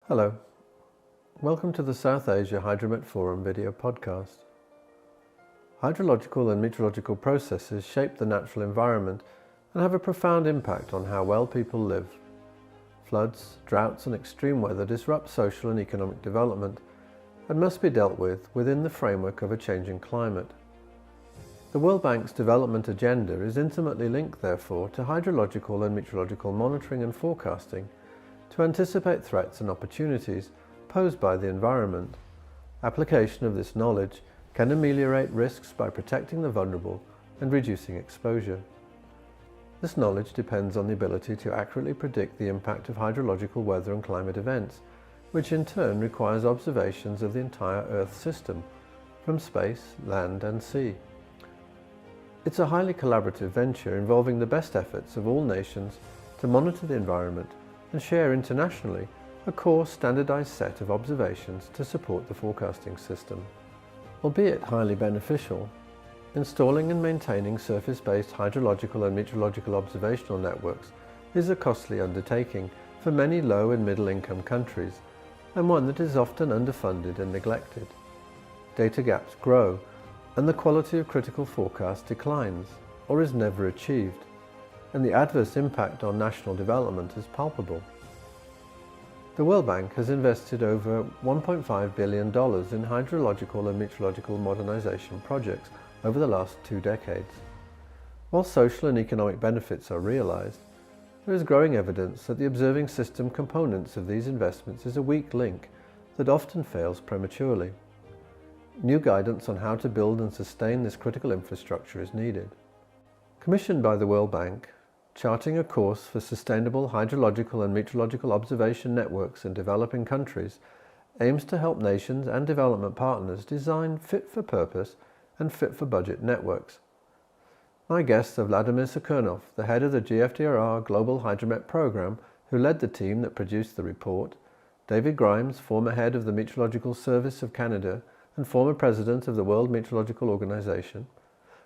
Hello, welcome to the South Asia Hydromet Forum video podcast. Hydrological and meteorological processes shape the natural environment and have a profound impact on how well people live. Floods, droughts and extreme weather disrupt social and economic development and must be dealt with within the framework of a changing climate. The World Bank's development agenda is intimately linked, therefore, to hydrological and meteorological monitoring and forecasting to anticipate threats and opportunities posed by the environment. Application of this knowledge can ameliorate risks by protecting the vulnerable and reducing exposure. This knowledge depends on the ability to accurately predict the impact of hydrological weather and climate events, which in turn requires observations of the entire Earth system, from space, land and sea. It's a highly collaborative venture involving the best efforts of all nations to monitor the environment and share internationally a core standardized set of observations to support the forecasting system. Albeit highly beneficial, installing and maintaining surface-based hydrological and meteorological observational networks is a costly undertaking for many low and middle-income countries, and one that is often underfunded and neglected. Data gaps grow, and the quality of critical forecast declines, or is never achieved, and the adverse impact on national development is palpable. The World Bank has invested over $1.5 billion in hydrological and meteorological modernization projects over the last 2 decades. While social and economic benefits are realized, there is growing evidence that the observing system components of these investments is a weak link that often fails prematurely. New guidance on how to build and sustain this critical infrastructure is needed. Commissioned by the World Bank, Charting a Course for Sustainable Hydrological and Meteorological Observation Networks in Developing Countries aims to help nations and development partners design fit-for-purpose and fit-for-budget networks. My guests are Vladimir Tsirkunov, the head of the GFDRR Global Hydromet Program, who led the team that produced the report, David Grimes, former head of the Meteorological Service of Canada and former president of the World Meteorological Organization,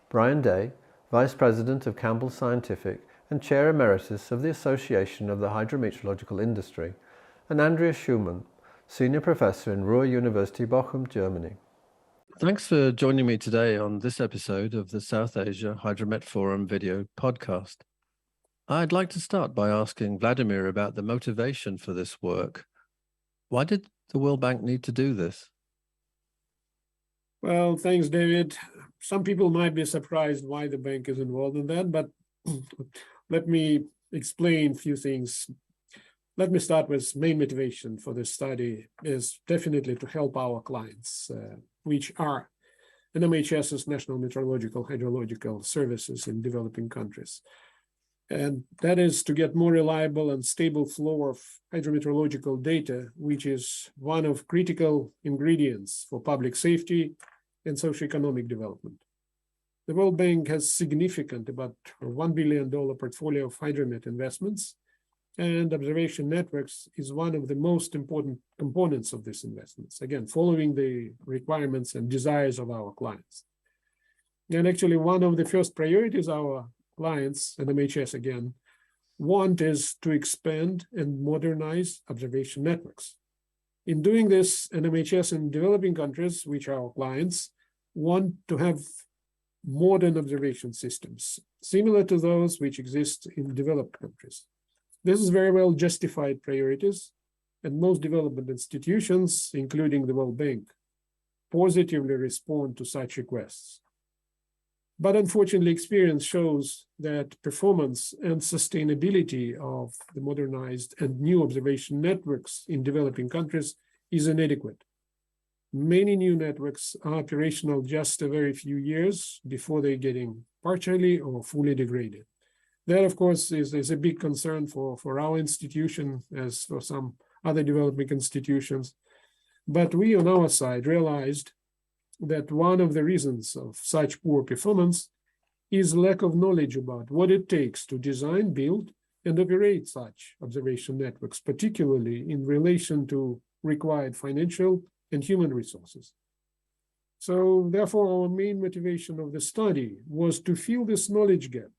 Brian Day, vice president of Campbell Scientific and Chair Emeritus of the Association of the Hydro-Meteorological Industry, and Andreas Schumann, Senior Professor in Ruhr-University Bochum, Germany. Thanks for joining me today on this episode of the South Asia Hydromet Forum video podcast. I'd like to start by asking Vladimir about the motivation for this work. Why did the World Bank need to do this? Well, thanks, David. Some people might be surprised why the bank is involved in that, but let me explain a few things. Let me start with main motivation for this study is definitely to help our clients, which are NMHS's National Meteorological Hydrological Services in developing countries. And that is to get more reliable and stable flow of hydrometeorological data, which is one of critical ingredients for public safety and socioeconomic development. The World Bank has significant, about $1 billion portfolio of hydromet investments, and observation networks is one of the most important components of these investments, again, following the requirements and desires of our clients. And actually, one of the first priorities our clients, and NMHS again, want is to expand and modernize observation networks. In doing this, NMHS in developing countries, which are our clients, want to have modern observation systems, similar to those which exist in developed countries. This is very well justified priorities, and most development institutions, including the World Bank, positively respond to such requests. But unfortunately, experience shows that performance and sustainability of the modernized and new observation networks in developing countries is inadequate. Many new networks are operational just a very few years before they're getting partially or fully degraded. That, of course, is a big concern for our institution as for some other developing institutions. But we on our side realized that one of the reasons of such poor performance is lack of knowledge about what it takes to design, build, and operate such observation networks, particularly in relation to required financial and human resources. So therefore, our main motivation of the study was to fill this knowledge gap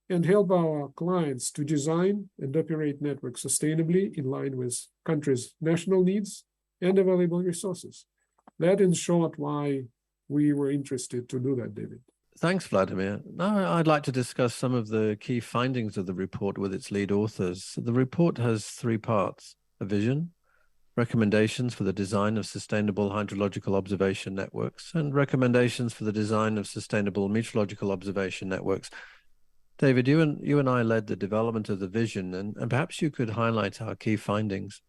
and help our clients to design and operate networks sustainably in line with countries' national needs and available resources. That, in short, why we were interested to do that, David. Thanks, Vladimir. Now I'd like to discuss some of the key findings of the report with its lead authors. The report has 3 parts: a vision, recommendations for the design of sustainable hydrological observation networks, and recommendations for the design of sustainable meteorological observation networks. David, you and I led the development of the vision, and perhaps you could highlight our key findings.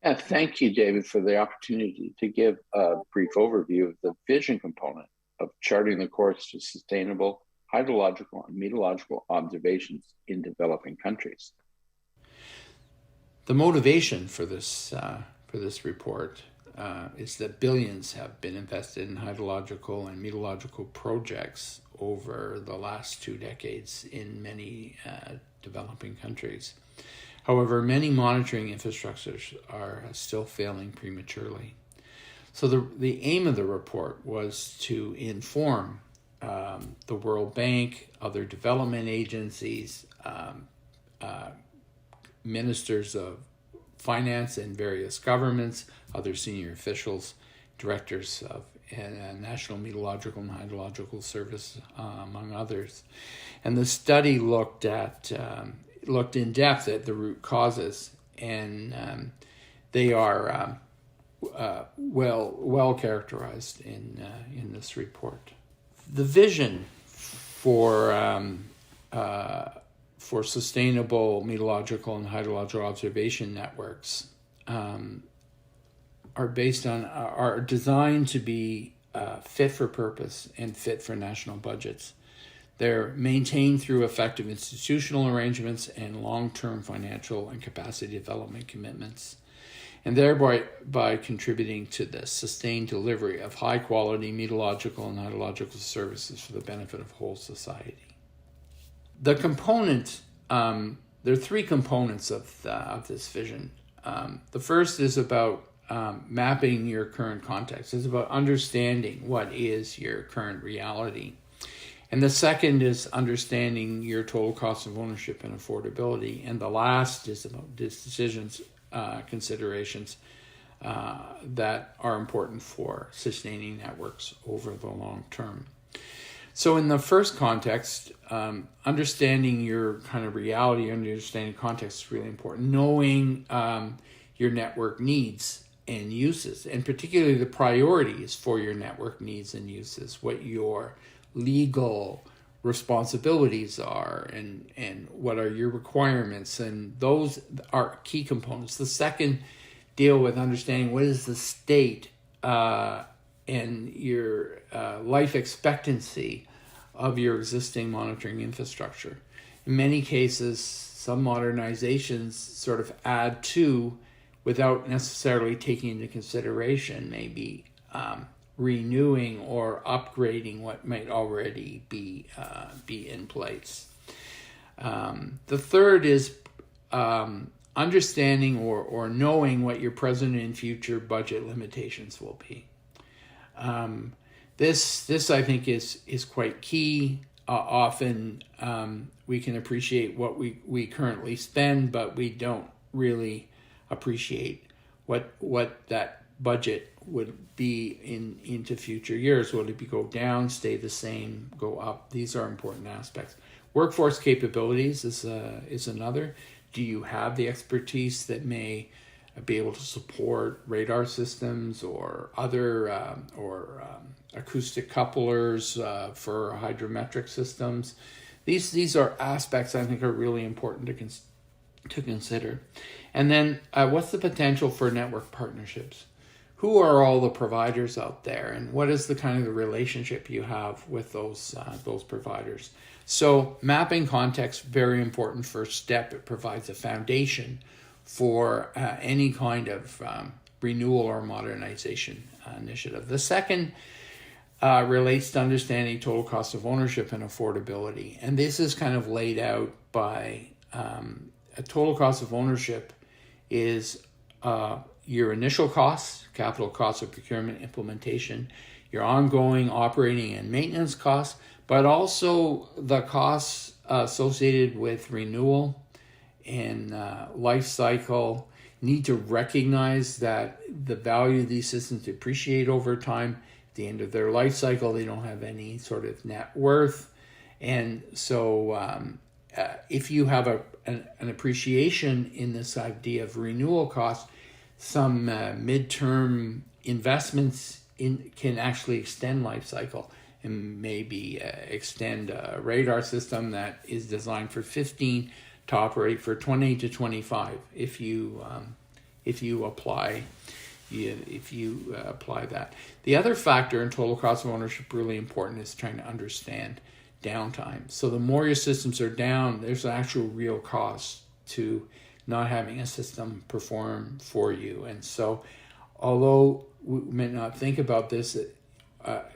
Yeah, thank you, David, for the opportunity to give a brief overview of the vision component of charting the course to sustainable hydrological and meteorological observations in developing countries. The motivation for this report is that billions have been invested in hydrological and meteorological projects over the last 2 decades in many developing countries. However, many monitoring infrastructures are still failing prematurely. So the aim of the report was to inform the World Bank, other development agencies, ministers of finance in various governments, other senior officials, directors of National Meteorological and Hydrological Service, among others. And the study looked in depth at the root causes, and they are well characterized in this report. The vision for sustainable meteorological and hydrological observation networks are designed to be fit for purpose and fit for national budgets. They're maintained through effective institutional arrangements and long-term financial and capacity development commitments, and thereby by contributing to the sustained delivery of high-quality meteorological and hydrological services for the benefit of whole society. The component, there are 3 components of this vision. The first is about mapping your current context. It's about understanding what is your current reality. And the second is understanding your total cost of ownership and affordability. And the last is about decisions, considerations that are important for sustaining networks over the long term. So in the first context, understanding your kind of reality, understanding context is really important. Knowing your network needs and uses, and particularly the priorities for your network needs and uses, what your legal responsibilities are, and what are your requirements, and those are key components. The second deal with understanding what is the state and your life expectancy of your existing monitoring infrastructure. In many cases, some modernizations sort of add to, without necessarily taking into consideration, maybe renewing or upgrading what might already be in place. The third is understanding or knowing what your present and future budget limitations will be. This I think is quite key. Often we can appreciate what we currently spend, but we don't really appreciate what that budget would be into future years. Will it go down, stay the same, go up? These are important aspects. Workforce capabilities is another. Do you have the expertise that may be able to support radar systems or other acoustic couplers for hydrometric systems? These are aspects I think are really important to consider. And then what's the potential for network partnerships? Who are all the providers out there, and what is the kind of the relationship you have with those providers? So mapping context, very important first step. It provides a foundation for any kind of renewal or modernization initiative. The second relates to understanding total cost of ownership and affordability. And this is kind of laid out by a total cost of ownership is your initial costs, capital costs of procurement, implementation, your ongoing operating and maintenance costs, but also the costs associated with renewal and life cycle. You need to recognize that the value of these systems depreciate over time. At the end of their life cycle, they don't have any sort of net worth. And so if you have an appreciation in this idea of renewal costs, some midterm investments can actually extend life cycle and maybe extend a radar system that is designed for 15 to operate for 20 to 25 if you apply that. The other factor in total cost of ownership really important is trying to understand downtime. So the more your systems are down, there's an actual real cost to not having a system perform for you. And so although we may not think about this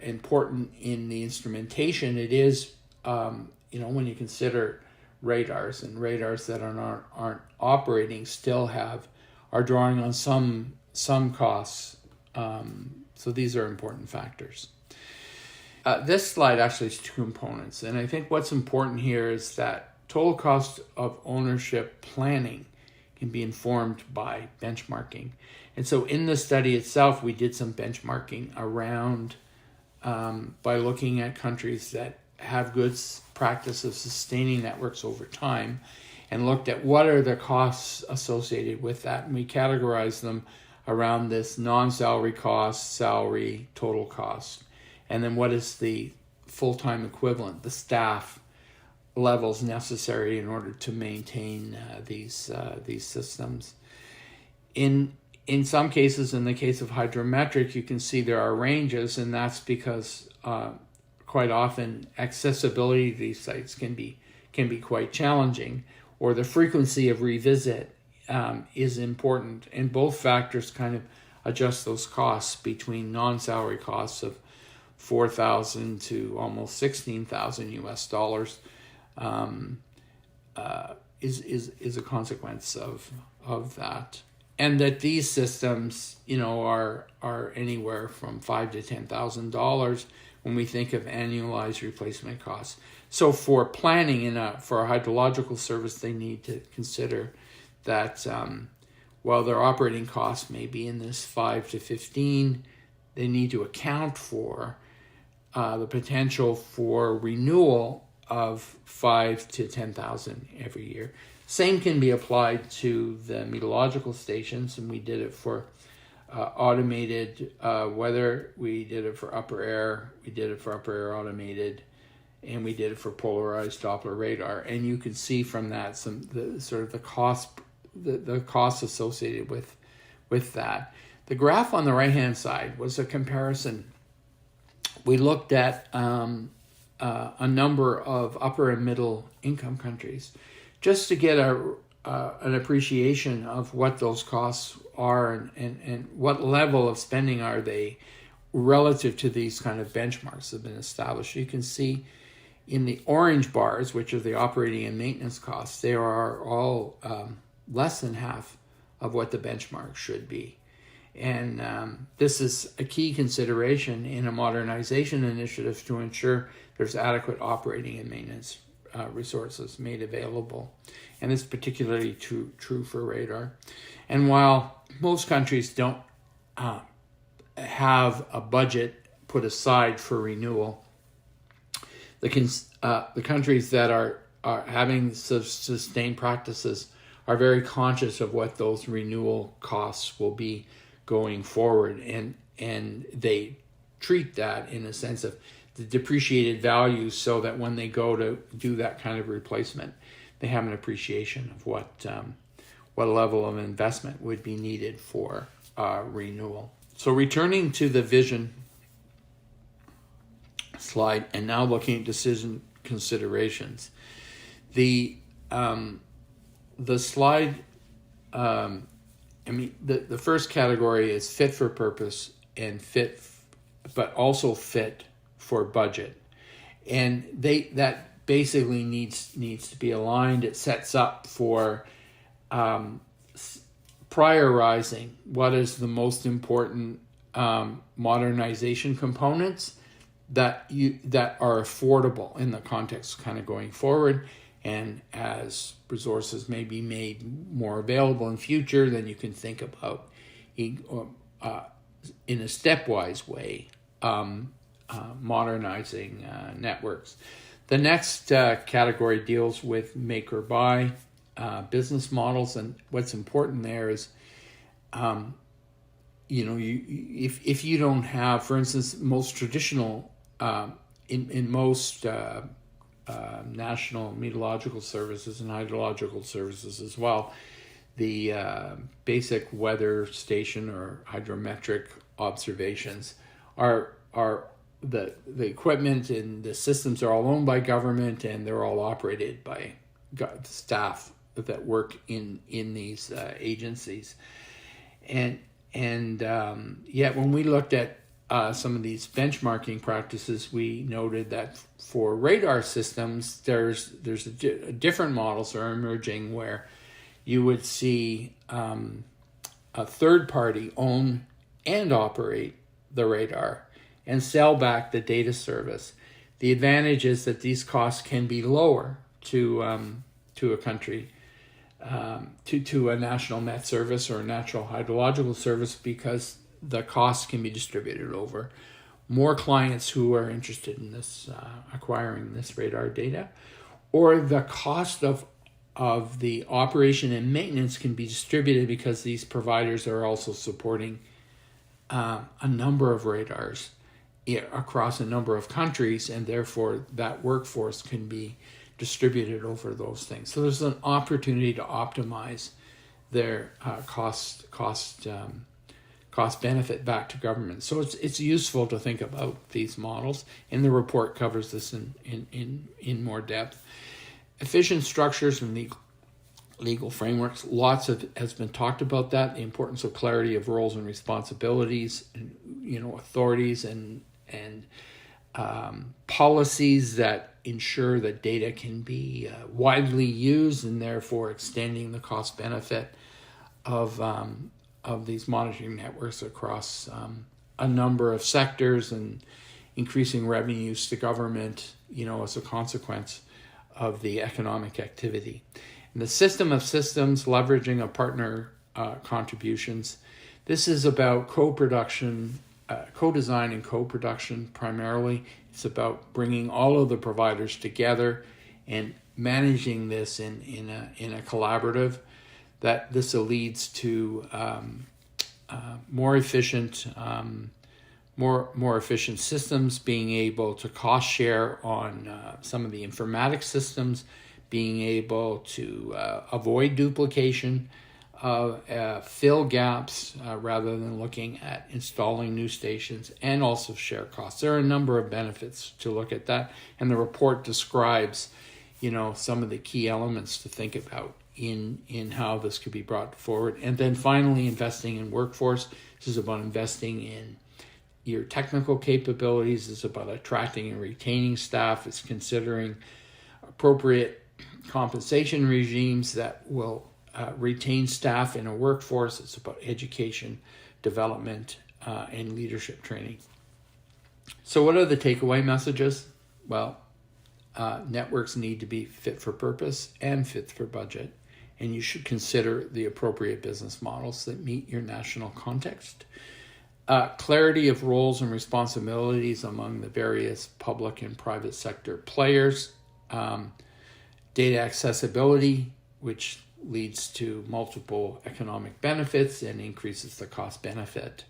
important in the instrumentation, it is when you consider radars that aren't operating still are drawing on some costs. So these are important factors. This slide actually has two components, and I think what's important here is that total cost of ownership planning can be informed by benchmarking. And so in the study itself, we did some benchmarking around by looking at countries that have good practice of sustaining networks over time and looked at what are the costs associated with that. And we categorized them around this non-salary cost, salary, total cost. And then what is the full-time equivalent, the staff levels necessary in order to maintain these systems. In some cases, in the case of hydrometric, you can see there are ranges, and that's because quite often accessibility to these sites can be quite challenging, or the frequency of revisit is important, and both factors kind of adjust those costs between non-salary costs of $4,000 to almost $16,000 US is a consequence of that. And that these systems, are anywhere from $5,000 to $10,000 when we think of annualized replacement costs. So for planning for a hydrological service, they need to consider that while their operating costs may be in this 5 to 15, they need to account for the potential for renewal of 5 to 10,000 every year. Same can be applied to the meteorological stations, and we did it for automated weather, we did it for upper air, automated, and we did it for polarized Doppler radar. And you can see from that the costs associated with that. The graph on the right-hand side was a comparison. We looked at a number of upper and middle income countries just to get an appreciation of what those costs are and what level of spending are they relative to these kind of benchmarks that have been established. You can see in the orange bars, which are the operating and maintenance costs, they are all less than half of what the benchmark should be. And this is a key consideration in a modernization initiative to ensure there's adequate operating and maintenance resources made available. And it's particularly true for radar. And while most countries don't have a budget put aside for renewal, the countries that are having sustained practices are very conscious of what those renewal costs will be going forward, and they treat that in a sense of the depreciated value, so that when they go to do that kind of replacement, they have an appreciation of what level of investment would be needed for renewal. So returning to the vision slide, and now looking at decision considerations, the slide. The first category is fit for purpose and but also fit for budget, and that basically needs to be aligned. It sets up for prioritizing what is the most important modernization components that are affordable in the context kind of going forward. And as resources may be made more available in future, then you can think about in a stepwise way modernizing networks. The next category deals with make or buy business models, and what's important there is, if you don't have, for instance, most traditional in most national meteorological services and hydrological services as well, the basic weather station or hydrometric observations are the equipment and the systems are all owned by government, and they're all operated by staff that work in these agencies. And yet when we looked at some of these benchmarking practices, we noted that for radar systems, there's different models are emerging where you would see a third party own and operate the radar and sell back the data service. The advantage is that these costs can be lower to a country, to a national Met service or a natural hydrological service, because the costs can be distributed over more clients who are interested in this, acquiring this radar data, or the cost of the operation and maintenance can be distributed because these providers are also supporting a number of radars across a number of countries, and therefore that workforce can be distributed over those things. So there's an opportunity to optimize their cost benefit back to government. So it's useful to think about these models, and the report covers this in more depth. Efficient structures and legal frameworks, has been talked about that, the importance of clarity of roles and responsibilities, and authorities and policies that ensure that data can be widely used, and therefore extending the cost benefit of these monitoring networks across a number of sectors, and increasing revenues to government, as a consequence of the economic activity. And the system of systems, leveraging of partner contributions. This is about co-production, co-design and co-production primarily. It's about bringing all of the providers together and managing this in a collaborative. That this leads to more efficient systems, being able to cost share on some of the informatics systems, being able to avoid duplication, fill gaps rather than looking at installing new stations, and also share costs. There are a number of benefits to look at that, and the report describes, some of the key elements to think about in how this could be brought forward. And then finally, investing in workforce. This is about investing in your technical capabilities. It's about attracting and retaining staff. It's considering appropriate compensation regimes that will retain staff in a workforce. It's about education, development, and leadership training. So what are the takeaway messages? Well, networks need to be fit for purpose and fit for budget, and you should consider the appropriate business models that meet your national context. Clarity of roles and responsibilities among the various public and private sector players. Data accessibility, which leads to multiple economic benefits and increases the cost benefit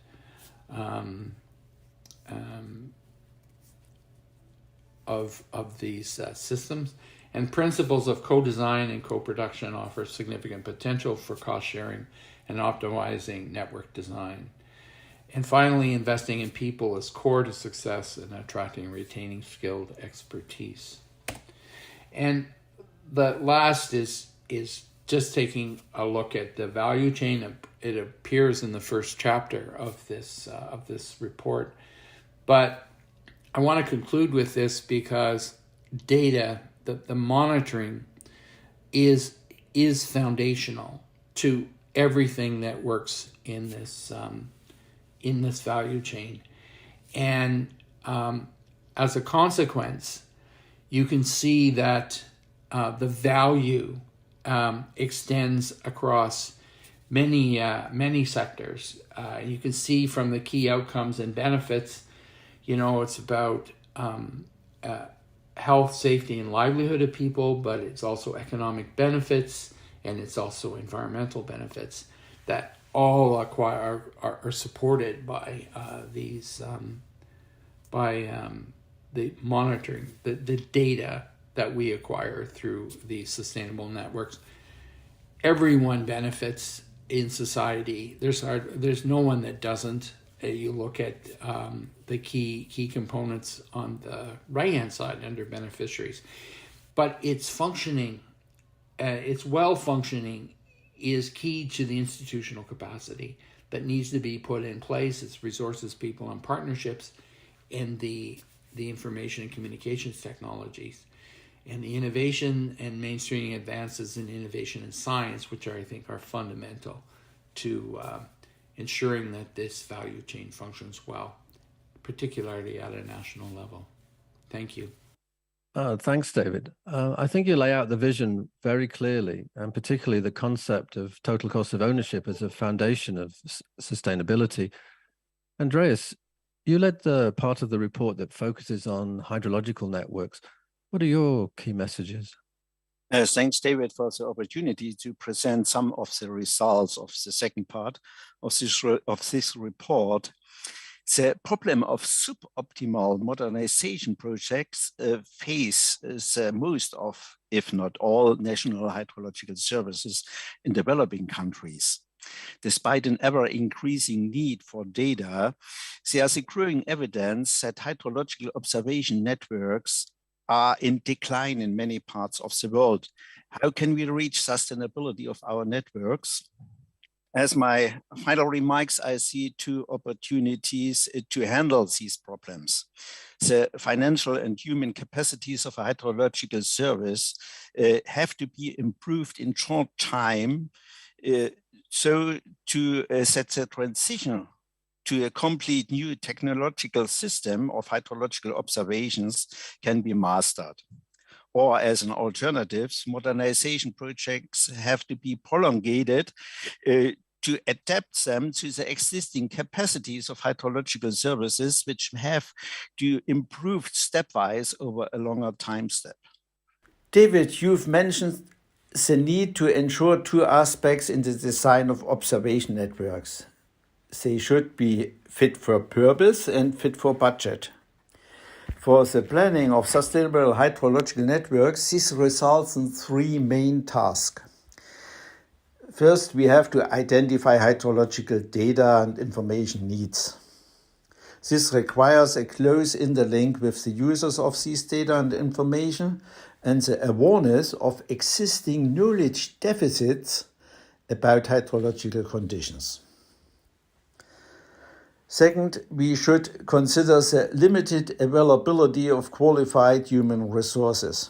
of these systems. And principles of co-design and co-production offer significant potential for cost sharing and optimizing network design. And finally, investing in people is core to success in attracting and retaining skilled expertise. And the last is just taking a look at the value chain. It appears in the first chapter of this report, but I want to conclude with this because data, the monitoring, is foundational to everything that works in this in this value chain. And as a consequence, you can see that the value extends across many sectors. You can see from the key outcomes and benefits, it's about health, safety, and livelihood of people, but it's also economic benefits, and it's also environmental benefits that all are supported by the monitoring, the data that we acquire through these sustainable networks. Everyone benefits in society. There's no one that doesn't. You look at the key components on the right-hand side under beneficiaries. But its functioning, its well-functioning is key to the institutional capacity that needs to be put in place. It's resources, people, and partnerships in the information and communications technologies, and the innovation and mainstreaming advances in innovation and science, which I think are fundamental to ensuring that this value chain functions well, particularly at a national level. Thank you. Thanks, David. I think you lay out the vision very clearly, and particularly the concept of total cost of ownership as a foundation of sustainability. Andreas, you led the part of the report that focuses on hydrological networks. What are your key messages? Thanks, David, for the opportunity to present some of the results of the second part of this report. The problem of suboptimal modernization projects face most of, if not all, national hydrological services in developing countries. Despite an ever-increasing need for data, there is growing evidence that hydrological observation networks are in decline in many parts of the world. How can we reach sustainability of our networks? As my final remarks, I see two opportunities to handle these problems. The financial and human capacities of a hydrological service have to be improved in short time, so to set the transition to a complete new technological system of hydrological observations can be mastered. Or as an alternative, modernization projects have to be prolongated to adapt them to the existing capacities of hydrological services, which have to improve stepwise over a longer time step. David, you've mentioned the need to ensure two aspects in the design of observation networks. They should be fit for purpose and fit for budget. For the planning of sustainable hydrological networks, this results in three main tasks. First, we have to identify hydrological data and information needs. This requires a close interlink with the users of these data and information and the awareness of existing knowledge deficits about hydrological conditions. Second, we should consider the limited availability of qualified human resources.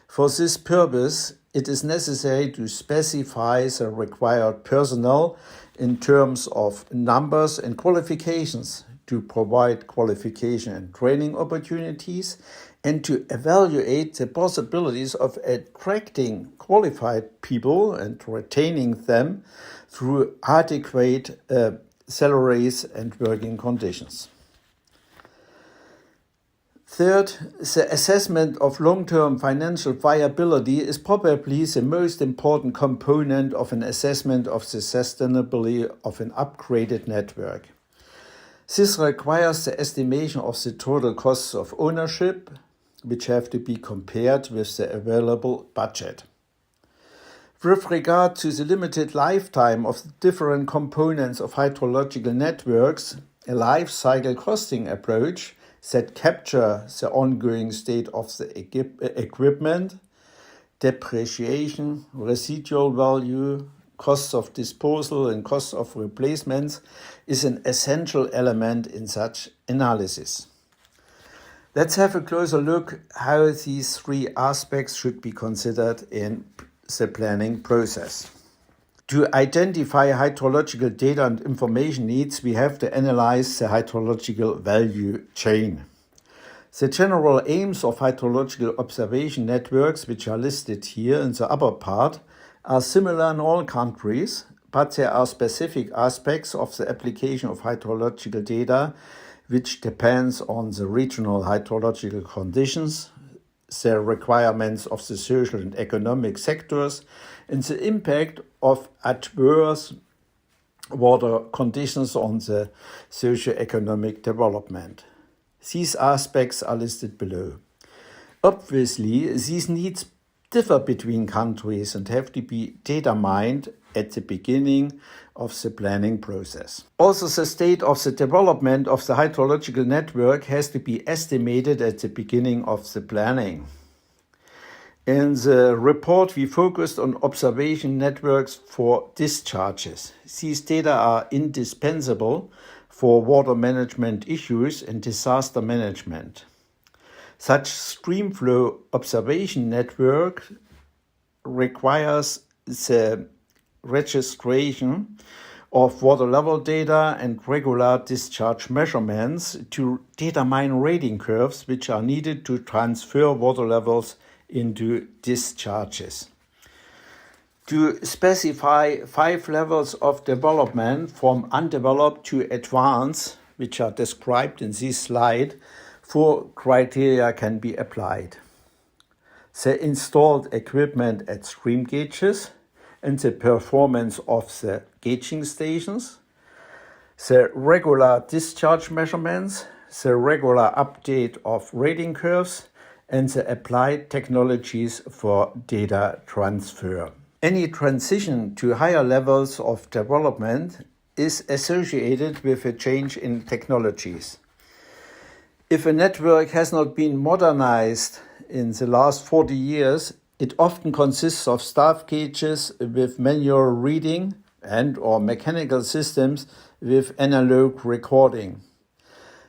For this purpose, it is necessary to specify the required personnel in terms of numbers and qualifications to provide qualification and training opportunities and to evaluate the possibilities of attracting qualified people and retaining them through adequate salaries and working conditions. Third, the assessment of long-term financial viability is probably the most important component of an assessment of the sustainability of an upgraded network. This requires the estimation of the total costs of ownership, which have to be compared with the available budget. With regard to the limited lifetime of the different components of hydrological networks, a life cycle costing approach that captures the ongoing state of the equipment, depreciation, residual value, costs of disposal and costs of replacements is an essential element in such analysis. Let's have a closer look how these three aspects should be considered in the planning process. To identify hydrological data and information needs, we have to analyze the hydrological value chain. The general aims of hydrological observation networks, which are listed here in the upper part, are similar in all countries, but there are specific aspects of the application of hydrological data which depends on the regional hydrological conditions, the requirements of the social and economic sectors, and the impact of adverse water conditions on the socio-economic development. These aspects are listed below. Obviously, these needs differ between countries and have to be determined at the beginning of the planning process. Also, the state of the development of the hydrological network has to be estimated at the beginning of the planning. In the report, we focused on observation networks for discharges. These data are indispensable for water management issues and disaster management. Such stream flow observation network requires the registration of water level data and regular discharge measurements to determine rating curves which are needed to transfer water levels into discharges. To specify 5 levels of development from undeveloped to advanced, which are described in this slide, 4 criteria can be applied. The installed equipment at stream gauges and the performance of the gauging stations, the regular discharge measurements, the regular update of rating curves, and the applied technologies for data transfer. Any transition to higher levels of development is associated with a change in technologies. If a network has not been modernized in the last 40 years, it often consists of staff gauges with manual reading and/or mechanical systems with analog recording.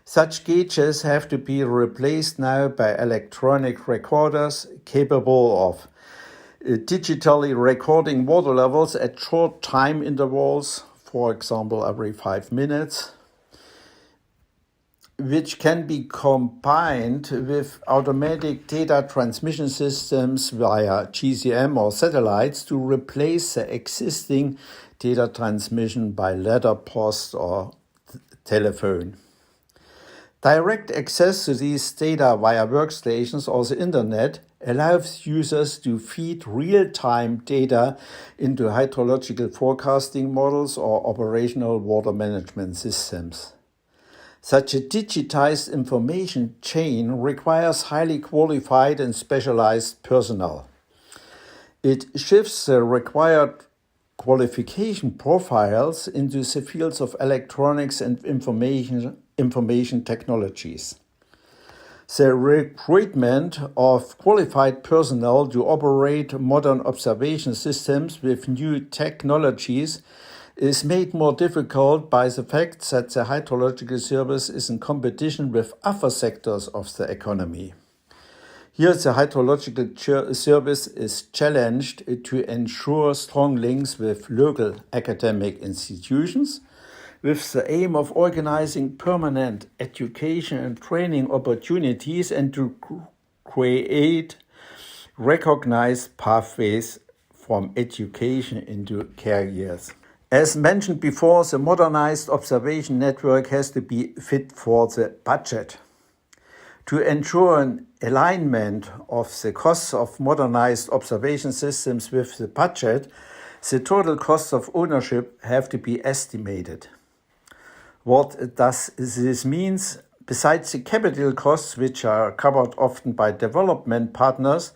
Such gauges have to be replaced now by electronic recorders capable of digitally recording water levels at short time intervals, for example, every 5 minutes, which can be combined with automatic data transmission systems via GCM or satellites to replace the existing data transmission by letter post or telephone. Direct access to these data via workstations or the internet allows users to feed real-time data into hydrological forecasting models or operational water management systems. Such a digitized information chain requires highly qualified and specialized personnel. It shifts the required qualification profiles into the fields of electronics and information technologies. The recruitment of qualified personnel to operate modern observation systems with new technologies is made more difficult by the fact that the Hydrological Service is in competition with other sectors of the economy. Here, the Hydrological Service is challenged to ensure strong links with local academic institutions, with the aim of organizing permanent education and training opportunities and to create recognized pathways from education into careers. As mentioned before, the modernized observation network has to be fit for the budget. To ensure an alignment of the costs of modernized observation systems with the budget, the total costs of ownership have to be estimated. What does this mean? Besides the capital costs, which are covered often by development partners,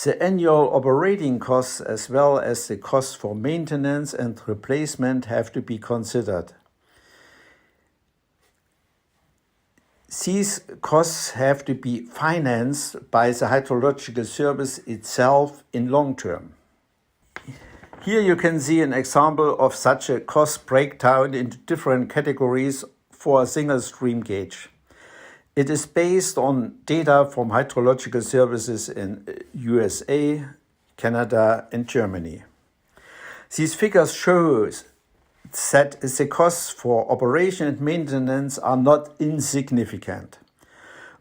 the annual operating costs as well as the costs for maintenance and replacement have to be considered. These costs have to be financed by the Hydrological Service itself in long term. Here you can see an example of such a cost breakdown into different categories for a single stream gauge. It is based on data from hydrological services in USA, Canada, and Germany. These figures show that the costs for operation and maintenance are not insignificant.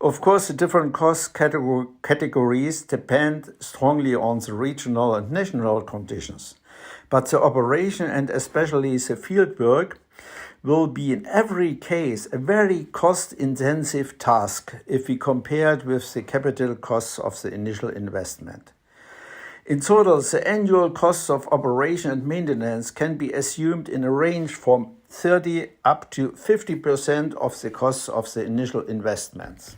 Of course, the different cost categories depend strongly on the regional and national conditions, but the operation and especially the field work will be in every case a very cost-intensive task if we compare it with the capital costs of the initial investment. In total, the annual costs of operation and maintenance can be assumed in a range from 30 up to 50% of the costs of the initial investments.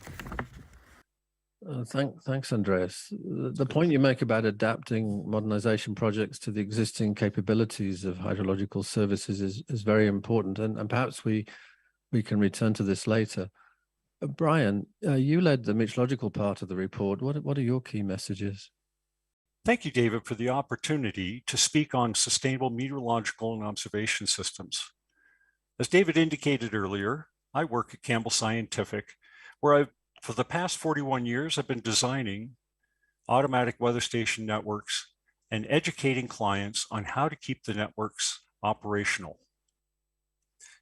Thanks, Andreas. The point you make about adapting modernization projects to the existing capabilities of hydrological services is very important, and perhaps we can return to this later. Brian, you led the meteorological part of the report. What are your key messages? Thank you, David, for the opportunity to speak on sustainable meteorological and observation systems. As David indicated earlier, I work at Campbell Scientific, where for the past 41 years, I've been designing automatic weather station networks and educating clients on how to keep the networks operational.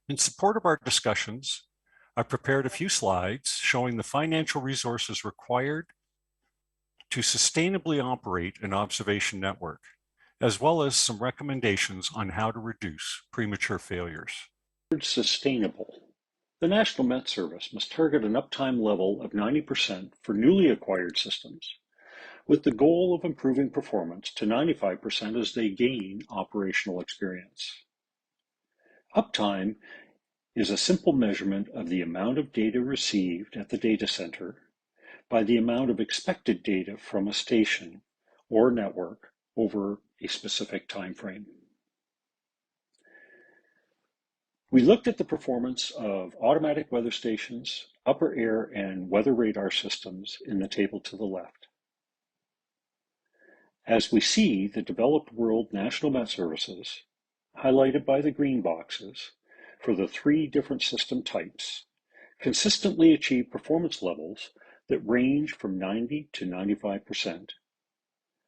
In support of our discussions, I've prepared a few slides showing the financial resources required to sustainably operate an observation network, as well as some recommendations on how to reduce premature failures. Sustainable. The National Met Service must target an uptime level of 90% for newly acquired systems, with the goal of improving performance to 95% as they gain operational experience. Uptime is a simple measurement of the amount of data received at the data center by the amount of expected data from a station or network over a specific time frame. We looked at the performance of automatic weather stations, upper air and weather radar systems in the table to the left. As we see, the developed world national Met services, highlighted by the green boxes, for the three different system types, consistently achieve performance levels that range from 90 to 95%,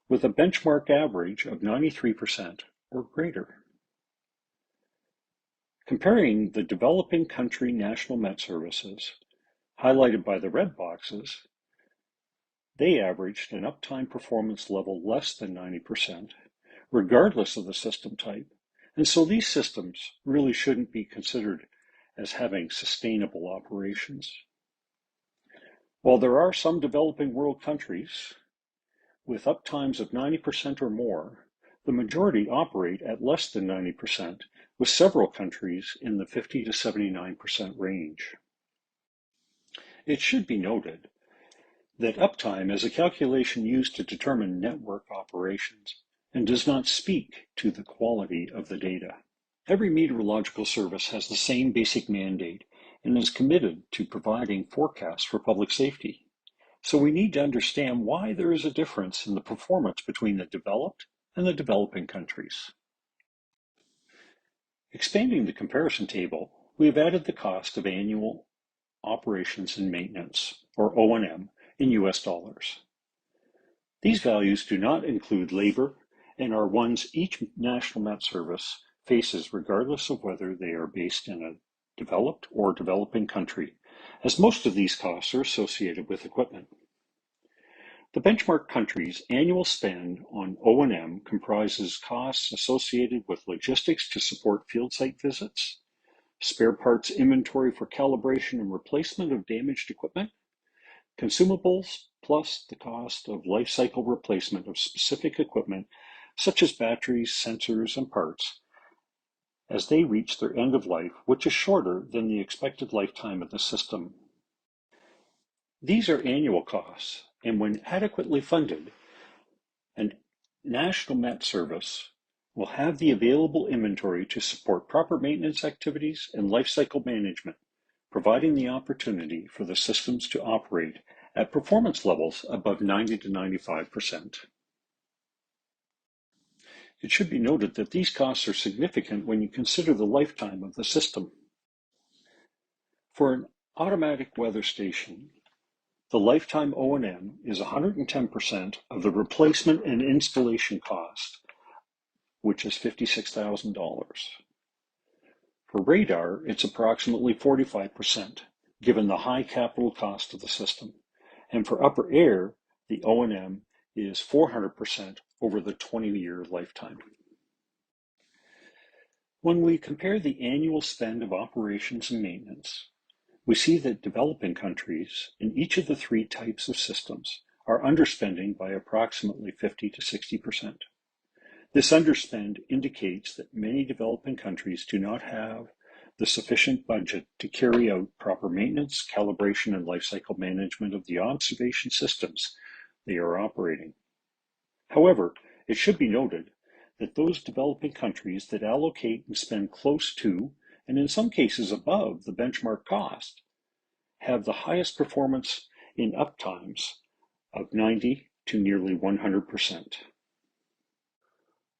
with a benchmark average of 93% or greater. Comparing the developing country national Met services, highlighted by the red boxes, they averaged an uptime performance level less than 90%, regardless of the system type, and so these systems really shouldn't be considered as having sustainable operations. While there are some developing world countries with uptimes of 90% or more, the majority operate at less than 90%, with several countries in the 50 to 79% range. It should be noted that uptime is a calculation used to determine network operations and does not speak to the quality of the data. Every meteorological service has the same basic mandate and is committed to providing forecasts for public safety. So we need to understand why there is a difference in the performance between the developed and the developing countries. Expanding the comparison table, we have added the cost of annual operations and maintenance, or O&M, in US dollars. These values do not include labor and are ones each national Met service faces regardless of whether they are based in a developed or developing country, as most of these costs are associated with equipment. The benchmark country's annual spend on O&M comprises costs associated with logistics to support field site visits, spare parts inventory for calibration and replacement of damaged equipment, consumables, plus the cost of life cycle replacement of specific equipment such as batteries, sensors, and parts as they reach their end of life, which is shorter than the expected lifetime of the system. These are annual costs, and when adequately funded, a national Met service will have the available inventory to support proper maintenance activities and life cycle management, providing the opportunity for the systems to operate at performance levels above 90 to 95%. It should be noted that these costs are significant when you consider the lifetime of the system. For an automatic weather station, the lifetime O&M is 110% of the replacement and installation cost which is $56,000. For radar, it's approximately 45%, given the high capital cost of the system. And for upper air, the O&M is 400% over the 20-year lifetime. When we compare the annual spend of operations and maintenance, we see that developing countries in each of the three types of systems are underspending by approximately 50 to 60%. This underspend indicates that many developing countries do not have the sufficient budget to carry out proper maintenance, calibration, and lifecycle management of the observation systems they are operating. However, it should be noted that those developing countries that allocate and spend close to, and in some cases above, the benchmark cost have the highest performance in uptimes of 90 to nearly 100%.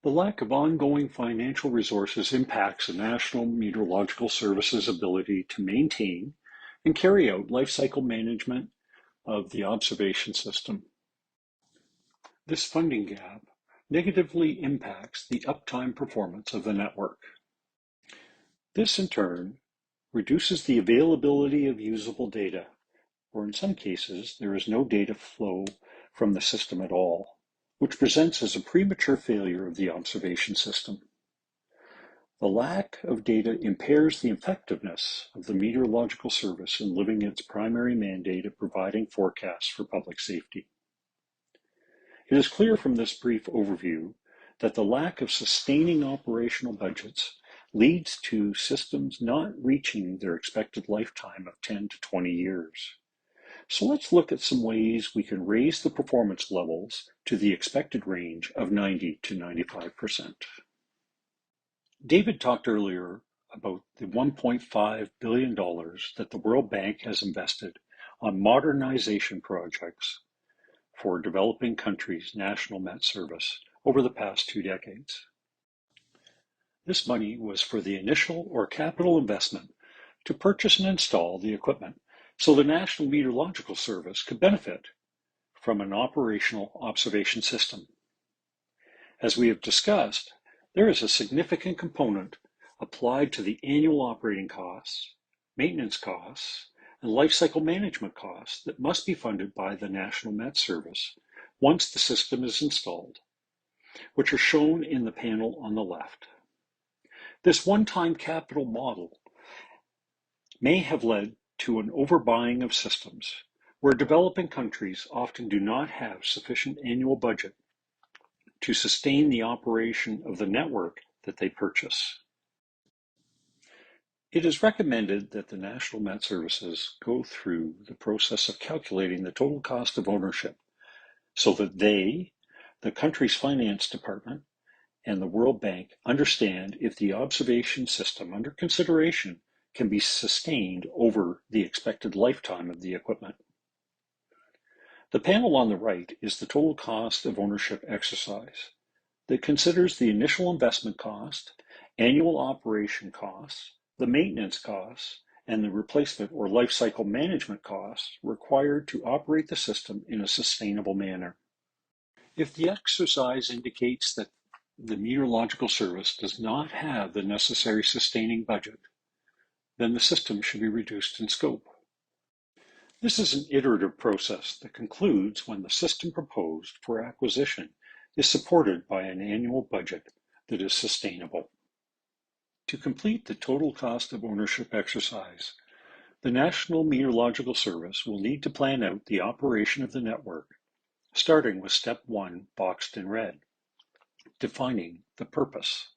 The lack of ongoing financial resources impacts the National Meteorological Service's ability to maintain and carry out life cycle management of the observation system. This funding gap negatively impacts the uptime performance of the network. This, in turn, reduces the availability of usable data, or in some cases, there is no data flow from the system at all, which presents as a premature failure of the observation system. The lack of data impairs the effectiveness of the Meteorological Service in living its primary mandate of providing forecasts for public safety. It is clear from this brief overview that the lack of sustaining operational budgets leads to systems not reaching their expected lifetime of 10 to 20 years. So let's look at some ways we can raise the performance levels to the expected range of 90 to 95%. David talked earlier about the $1.5 billion that the World Bank has invested on modernization projects for developing countries' national Met Service over the past 2 decades. This money was for the initial or capital investment to purchase and install the equipment so the National Meteorological Service could benefit from an operational observation system. As we have discussed, there is a significant component applied to the annual operating costs, maintenance costs, and life cycle management costs that must be funded by the National Met Service once the system is installed, which are shown in the panel on the left. This one-time capital model may have led to an overbuying of systems, where developing countries often do not have sufficient annual budget to sustain the operation of the network that they purchase. It is recommended that the National Met Services go through the process of calculating the total cost of ownership so that they, the country's finance department, and the World Bank understand if the observation system under consideration can be sustained over the expected lifetime of the equipment. The panel on the right is the total cost of ownership exercise that considers the initial investment cost, annual operation costs, the maintenance costs, and the replacement or life cycle management costs required to operate the system in a sustainable manner. If the exercise indicates that the Meteorological Service does not have the necessary sustaining budget, then the system should be reduced in scope. This is an iterative process that concludes when the system proposed for acquisition is supported by an annual budget that is sustainable. To complete the total cost of ownership exercise, the National Meteorological Service will need to plan out the operation of the network, starting with step 1 boxed in red, defining the purpose.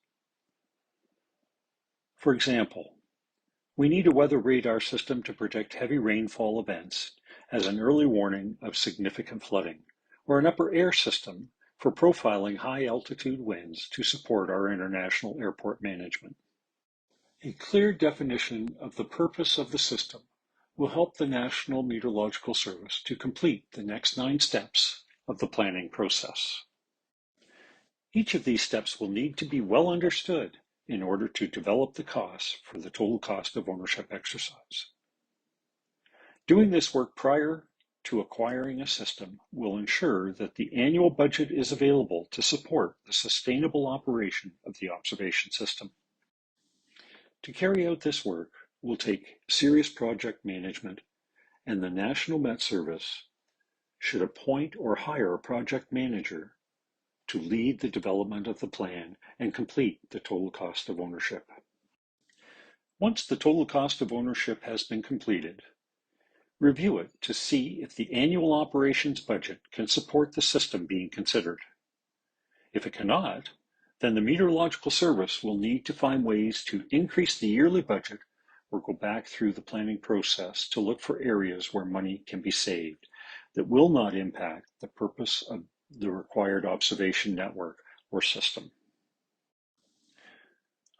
For example, we need a weather radar system to predict heavy rainfall events as an early warning of significant flooding, or an upper air system for profiling high altitude winds to support our international airport management. A clear definition of the purpose of the system will help the National Meteorological Service to complete the next 9 steps of the planning process. Each of these steps will need to be well understood in order to develop the costs for the total cost of ownership exercise. Doing this work prior to acquiring a system will ensure that the annual budget is available to support the sustainable operation of the observation system. To carry out this work will take serious project management, and the National Met Service should appoint or hire a project manager to lead the development of the plan and complete the total cost of ownership. Once the total cost of ownership has been completed, review it to see if the annual operations budget can support the system being considered. If it cannot, then the Meteorological Service will need to find ways to increase the yearly budget or go back through the planning process to look for areas where money can be saved that will not impact the purpose of the required observation network or system.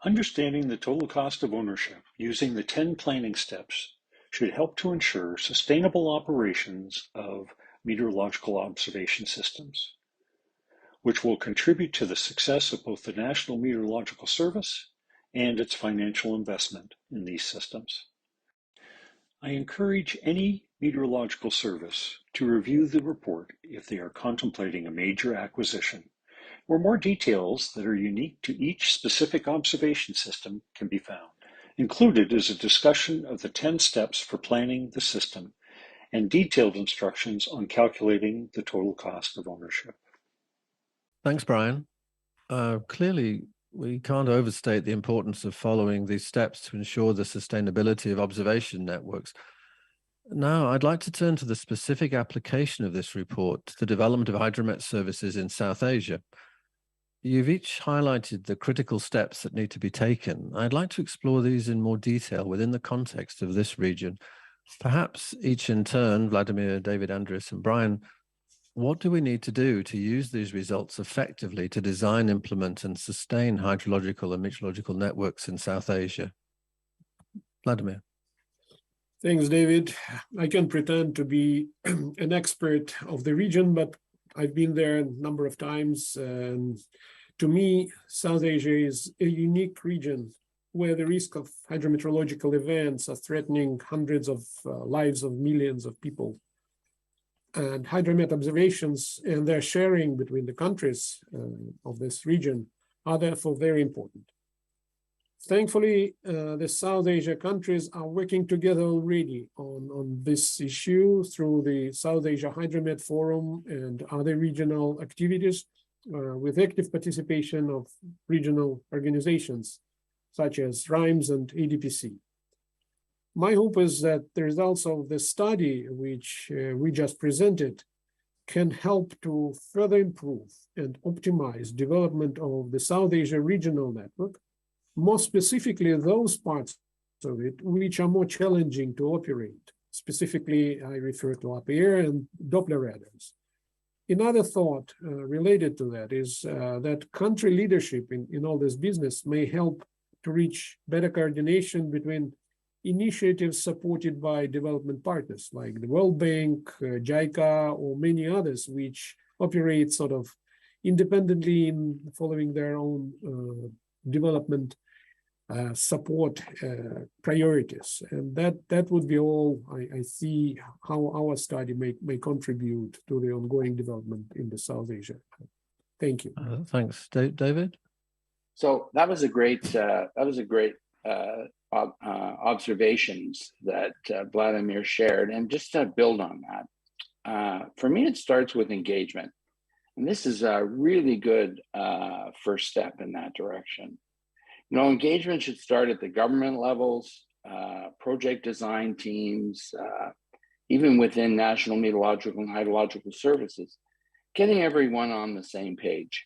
Understanding the total cost of ownership using the 10 planning steps should help to ensure sustainable operations of meteorological observation systems, which will contribute to the success of both the National Meteorological Service and its financial investment in these systems. I encourage any meteorological service to review the report if they are contemplating a major acquisition, where more details that are unique to each specific observation system can be found. Included is a discussion of the 10 steps for planning the system and detailed instructions on calculating the total cost of ownership. Thanks, Brian. Clearly, we can't overstate the importance of following these steps to ensure the sustainability of observation networks. Now, I'd like to turn to the specific application of this report to the development of hydromet services in South Asia. You've each highlighted the critical steps that need to be taken. I'd like to explore these in more detail within the context of this region. Perhaps each in turn, Vladimir, David, Andreas, and Brian, what do we need to do to use these results effectively to design, implement, and sustain hydrological and meteorological networks in South Asia? Vladimir. Thanks, David. I can pretend to be an expert of the region, but I've been there a number of times. And to me, South Asia is a unique region where the risk of hydrometeorological events are threatening hundreds of lives of millions of people. And hydromet observations and their sharing between the countries of this region are therefore very important. Thankfully, the South Asia countries are working together already on this issue through the South Asia Hydromet Forum and other regional activities with active participation of regional organizations such as RIMES and ADPC. My hope is that the results of the study, which we just presented, can help to further improve and optimize development of the South Asia regional network, more specifically those parts of it which are more challenging to operate. Specifically, I refer to up-air and Doppler radars. Another thought related to that is that country leadership in all this business may help to reach better coordination between initiatives supported by development partners like the World Bank, JICA, or many others, which operate sort of independently in following their own development support priorities. And that would be all I see how our study may contribute to the ongoing development in the South Asia. Thank you. Thanks, David. So that was a great observations that Vladimir shared. And just to build on that, for me, it starts with engagement. And this is a really good first step in that direction. You know, engagement should start at the government levels, project design teams, even within national meteorological and hydrological services, getting everyone on the same page.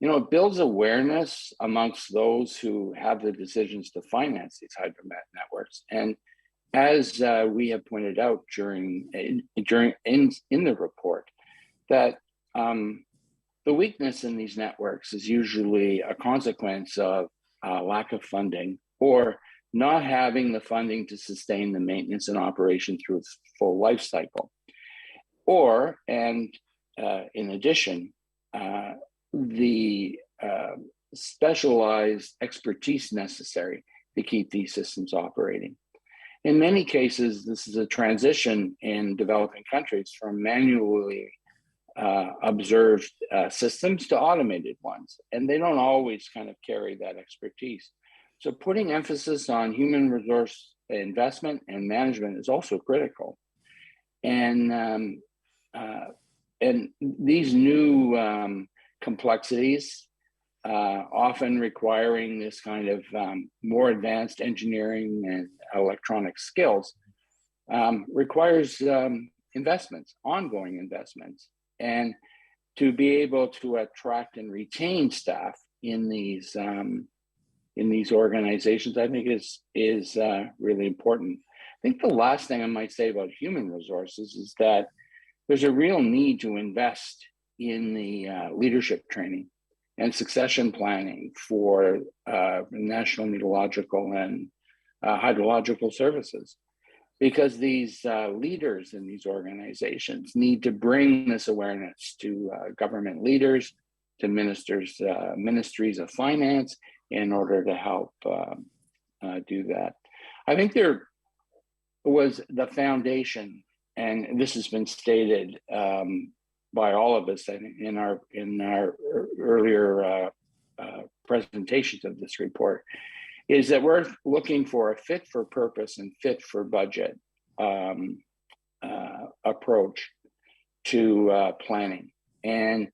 You know, it builds awareness amongst those who have the decisions to finance these hydromet networks. And as we have pointed out in the report, that the weakness in these networks is usually a consequence of lack of funding or not having the funding to sustain the maintenance and operation through its full life cycle. Or, and in addition, the specialized expertise necessary to keep these systems operating. in many cases, this is a transition in developing countries from manually observed systems to automated ones, and they don't always kind of carry that expertise. So putting emphasis on human resource investment and management is also critical. And these new complexities, often requiring this kind of more advanced engineering and electronic skills, requires investments, ongoing investments. And to be able to attract and retain staff in these organizations, I think is really important. I think the last thing I might say about human resources is that there's a real need to invest in the leadership training and succession planning for national meteorological and hydrological services, because these leaders in these organizations need to bring this awareness to government leaders, to ministries of finance, in order to help do that. I think there was the foundation, and this has been stated by all of us in our earlier presentations of this report, is that we're looking for a fit for purpose and fit for budget approach to planning. And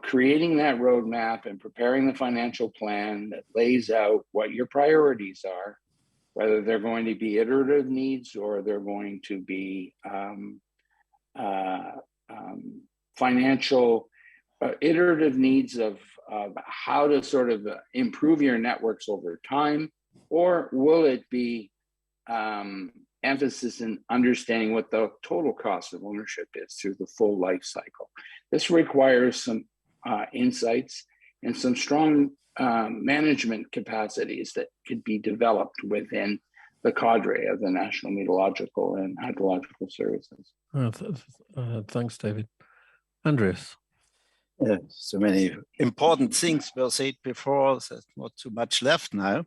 creating that roadmap and preparing the financial plan that lays out what your priorities are, whether they're going to be iterative needs or they're going to be financial iterative needs of how to sort of improve your networks over time, or will it be emphasis in understanding what the total cost of ownership is through the full life cycle? This requires some insights and some strong management capacities that could be developed within the cadre of the National Meteorological and Hydrological Services. Thanks, David. Andreas. So many important things were said before, there's not too much left now.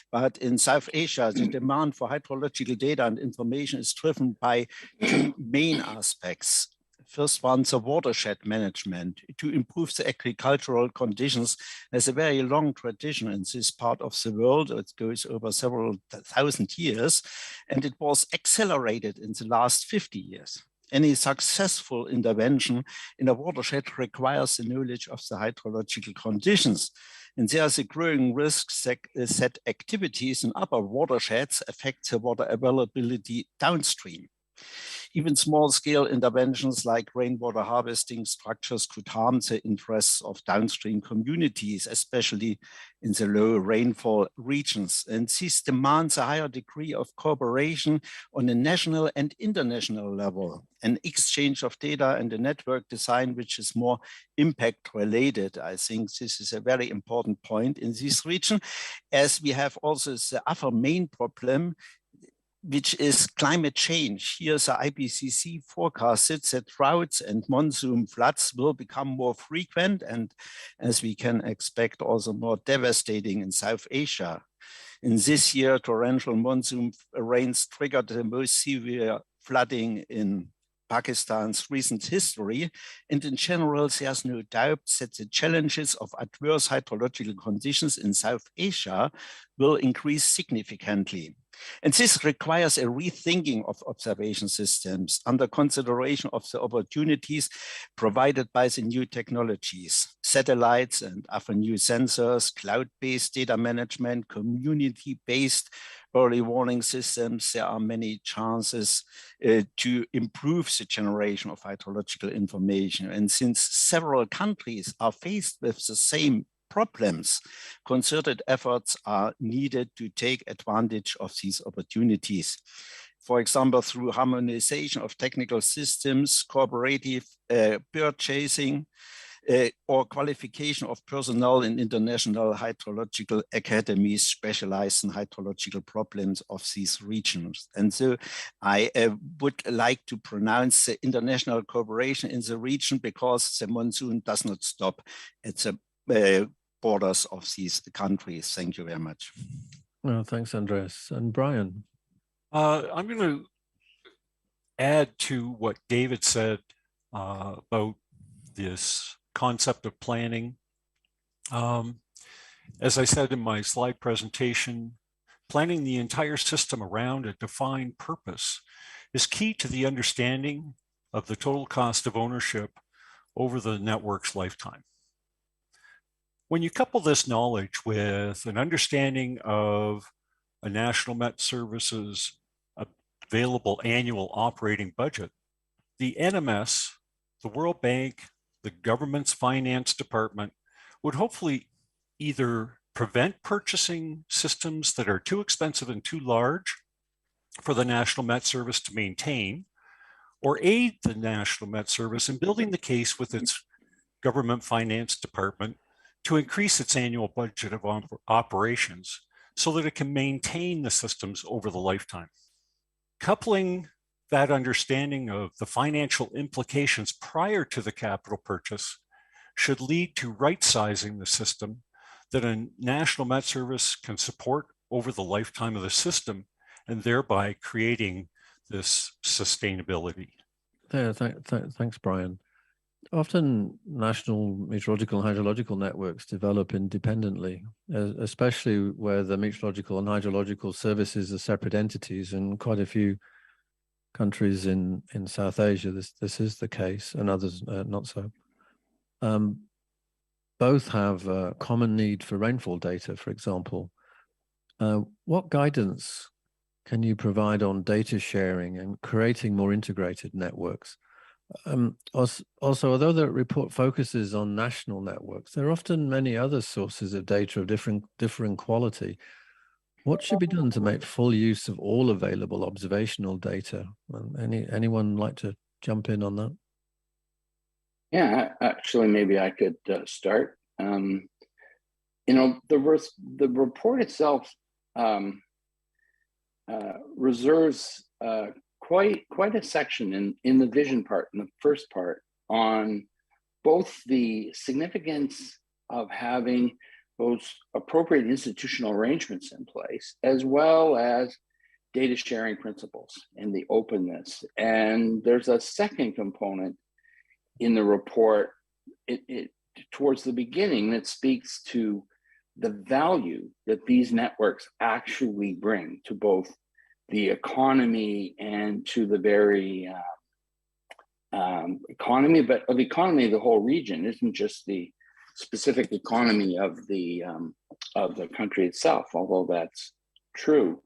But in South Asia, the demand for hydrological data and information is driven by two main aspects. First one, the watershed management. To improve the agricultural conditions, there's a very long tradition in this part of the world. It goes over several thousand years, and it was accelerated in the last 50 years. Any successful intervention in a watershed requires the knowledge of the hydrological conditions. And there's a growing risk that activities in upper watersheds affect the water availability downstream. Even small-scale interventions like rainwater harvesting structures could harm the interests of downstream communities, especially in the low rainfall regions. And this demands a higher degree of cooperation on a national and international level, an exchange of data and a network design which is more impact-related. I think this is a very important point in this region, as we have also the other main problem, which is climate change. Here's the IPCC forecasted that droughts and monsoon floods will become more frequent and, as we can expect, also more devastating in South Asia. In this year, torrential monsoon rains triggered the most severe flooding in Pakistan's recent history. And in general, there's no doubt that the challenges of adverse hydrological conditions in South Asia will increase significantly. And this requires a rethinking of observation systems under consideration of the opportunities provided by the new technologies, satellites and other new sensors, cloud-based data management, community-based early warning systems. There are many chances to improve the generation of hydrological information. And since several countries are faced with the same problems, concerted efforts are needed to take advantage of these opportunities. For example, through harmonization of technical systems, cooperative purchasing, or qualification of personnel in international hydrological academies specialized in hydrological problems of these regions. And so I would like to pronounce the international cooperation in the region, because the monsoon does not stop at the borders of these countries. Thank you very much. Well, thanks, Andreas. And Brian? I'm going to add to what David said about this concept of planning. As I said in my slide presentation, planning the entire system around a defined purpose is key to the understanding of the total cost of ownership over the network's lifetime. When you couple this knowledge with an understanding of a National Met Service's available annual operating budget, the NMS, the World Bank, the government's finance department would hopefully either prevent purchasing systems that are too expensive and too large for the National Met Service to maintain, or aid the National Met Service in building the case with its government finance department to increase its annual budget of operations so that it can maintain the systems over the lifetime. Coupling that understanding of the financial implications prior to the capital purchase should lead to right-sizing the system that a National Met Service can support over the lifetime of the system, and thereby creating this sustainability. Thanks, Brian. Often national meteorological and hydrological networks develop independently, especially where the meteorological and hydrological services are separate entities. In quite a few countries in South Asia, this is the case, and others not so. Both have a common need for rainfall data, for example. What guidance can you provide on data sharing and creating more integrated networks? Also, although the report focuses on national networks, there are often many other sources of data of differing quality. What should be done to make full use of all available observational data? Anyone like to jump in on that? Yeah, actually, maybe I could start. You know, the report itself reserves quite a section in the vision part, in the first part, on both the significance of having those appropriate institutional arrangements in place, as well as data sharing principles and the openness. And there's a second component in the report, towards the beginning, that speaks to the value that these networks actually bring to both the economy and to the very economy, but the economy of the whole region. It isn't just the specific economy of the country itself, although that's true.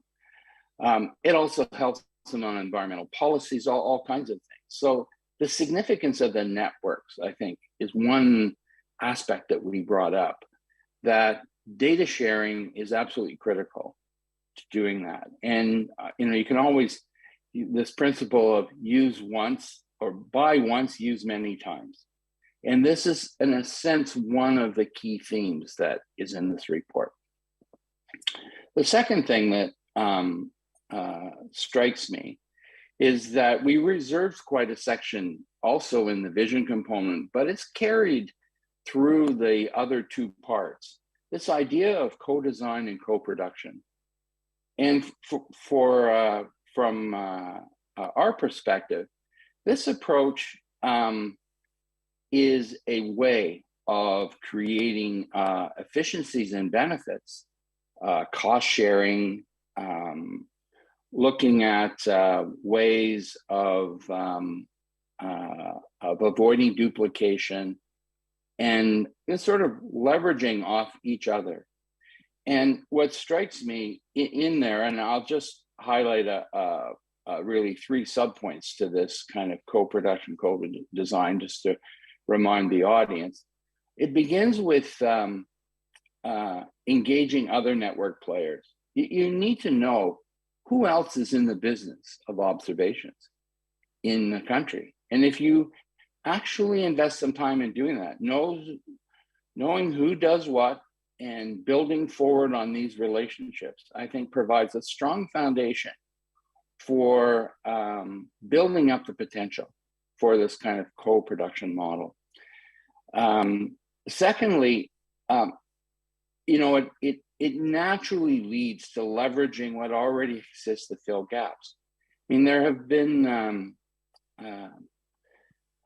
It also helps them on environmental policies, all kinds of things. So the significance of the networks, I think, is one aspect that we brought up, that data sharing is absolutely critical to doing that. And you know, you can always, this principle of use once or buy once, use many times. And this is, in a sense, one of the key themes that is in this report. The second thing that strikes me is that we reserved quite a section also in the vision component, but it's carried through the other two parts. This idea of co-design and co-production. And from our perspective, this approach is a way of creating efficiencies and benefits, cost sharing, looking at ways of avoiding duplication, and sort of leveraging off each other. And what strikes me in there, and I'll just highlight really three subpoints to this kind of co-production, co-design, just to remind the audience. It begins with engaging other network players. You need to know who else is in the business of observations in the country. And if you actually invest some time in doing that, knowing who does what and building forward on these relationships, I think provides a strong foundation for building up the potential for this kind of co-production model. Secondly, you know, it naturally leads to leveraging what already exists to fill gaps. I mean, there have been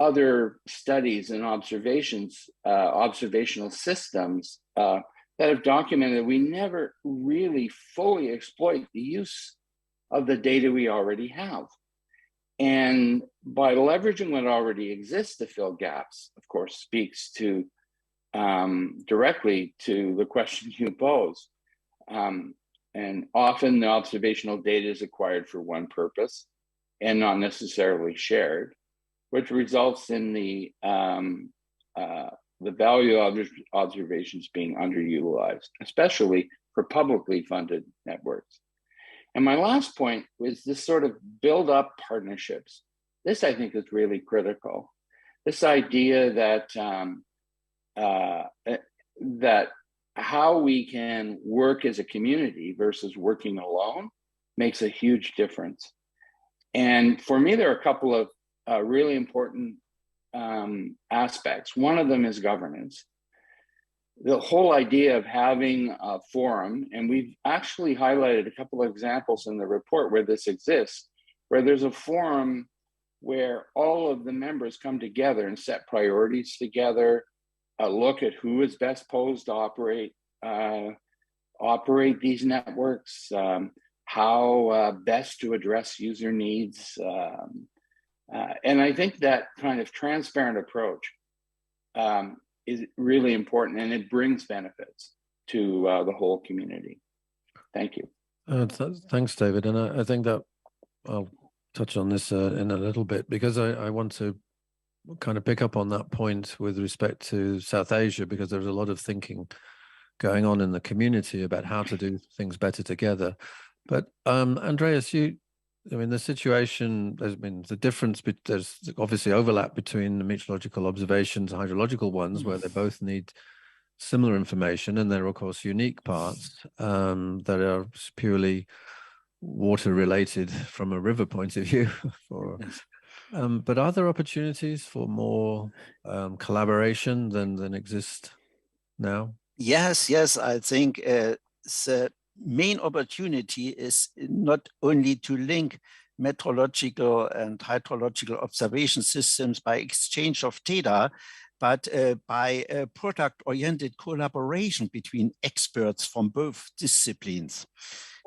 other studies and observations, observational systems that have documented that we never really fully exploit the use of the data we already have. And by leveraging what already exists to fill gaps, of course, speaks to directly to the question you pose. And often the observational data is acquired for one purpose and not necessarily shared, which results in the value of observations being underutilized, especially for publicly funded networks. And my last point was this sort of build up partnerships. This, I think, is really critical. This idea that that how we can work as a community versus working alone makes a huge difference. And for me, there are a couple of really important aspects. One of them is governance. The whole idea of having a forum, and we've actually highlighted a couple of examples in the report where this exists, where there's a forum where all of the members come together and set priorities together, look at who is best posed to operate these networks, how best to address user needs. And I think that kind of transparent approach is really important, and it brings benefits to the whole community. Thank you. Thanks, David. And I think that I'll touch on this in a little bit, because I want to kind of pick up on that point with respect to South Asia, because there's a lot of thinking going on in the community about how to do things better together. But Andreas, the situation, the difference, there's obviously overlap between the meteorological observations, hydrological ones, where they both need similar information, and there are, of course, unique parts that are purely water related from a river point of view. But are there opportunities for more collaboration than exist now? Yes, I think the main opportunity is not only to link meteorological and hydrological observation systems by exchange of data, but by product-oriented collaboration between experts from both disciplines.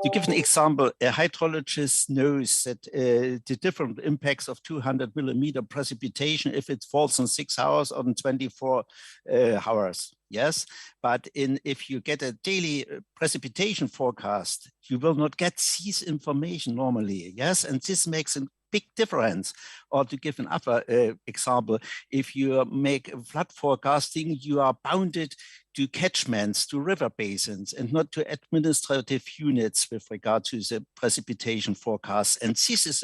To give an example, a hydrologist knows that the different impacts of 200 millimeter precipitation, if it falls in 6 hours or in 24 hours, yes? But if you get a daily precipitation forecast, you will not get this information normally, yes? And this makes a big difference. Or to give another example, if you make flood forecasting, you are bounded to catchments, to river basins, and not to administrative units with regard to the precipitation forecast. And this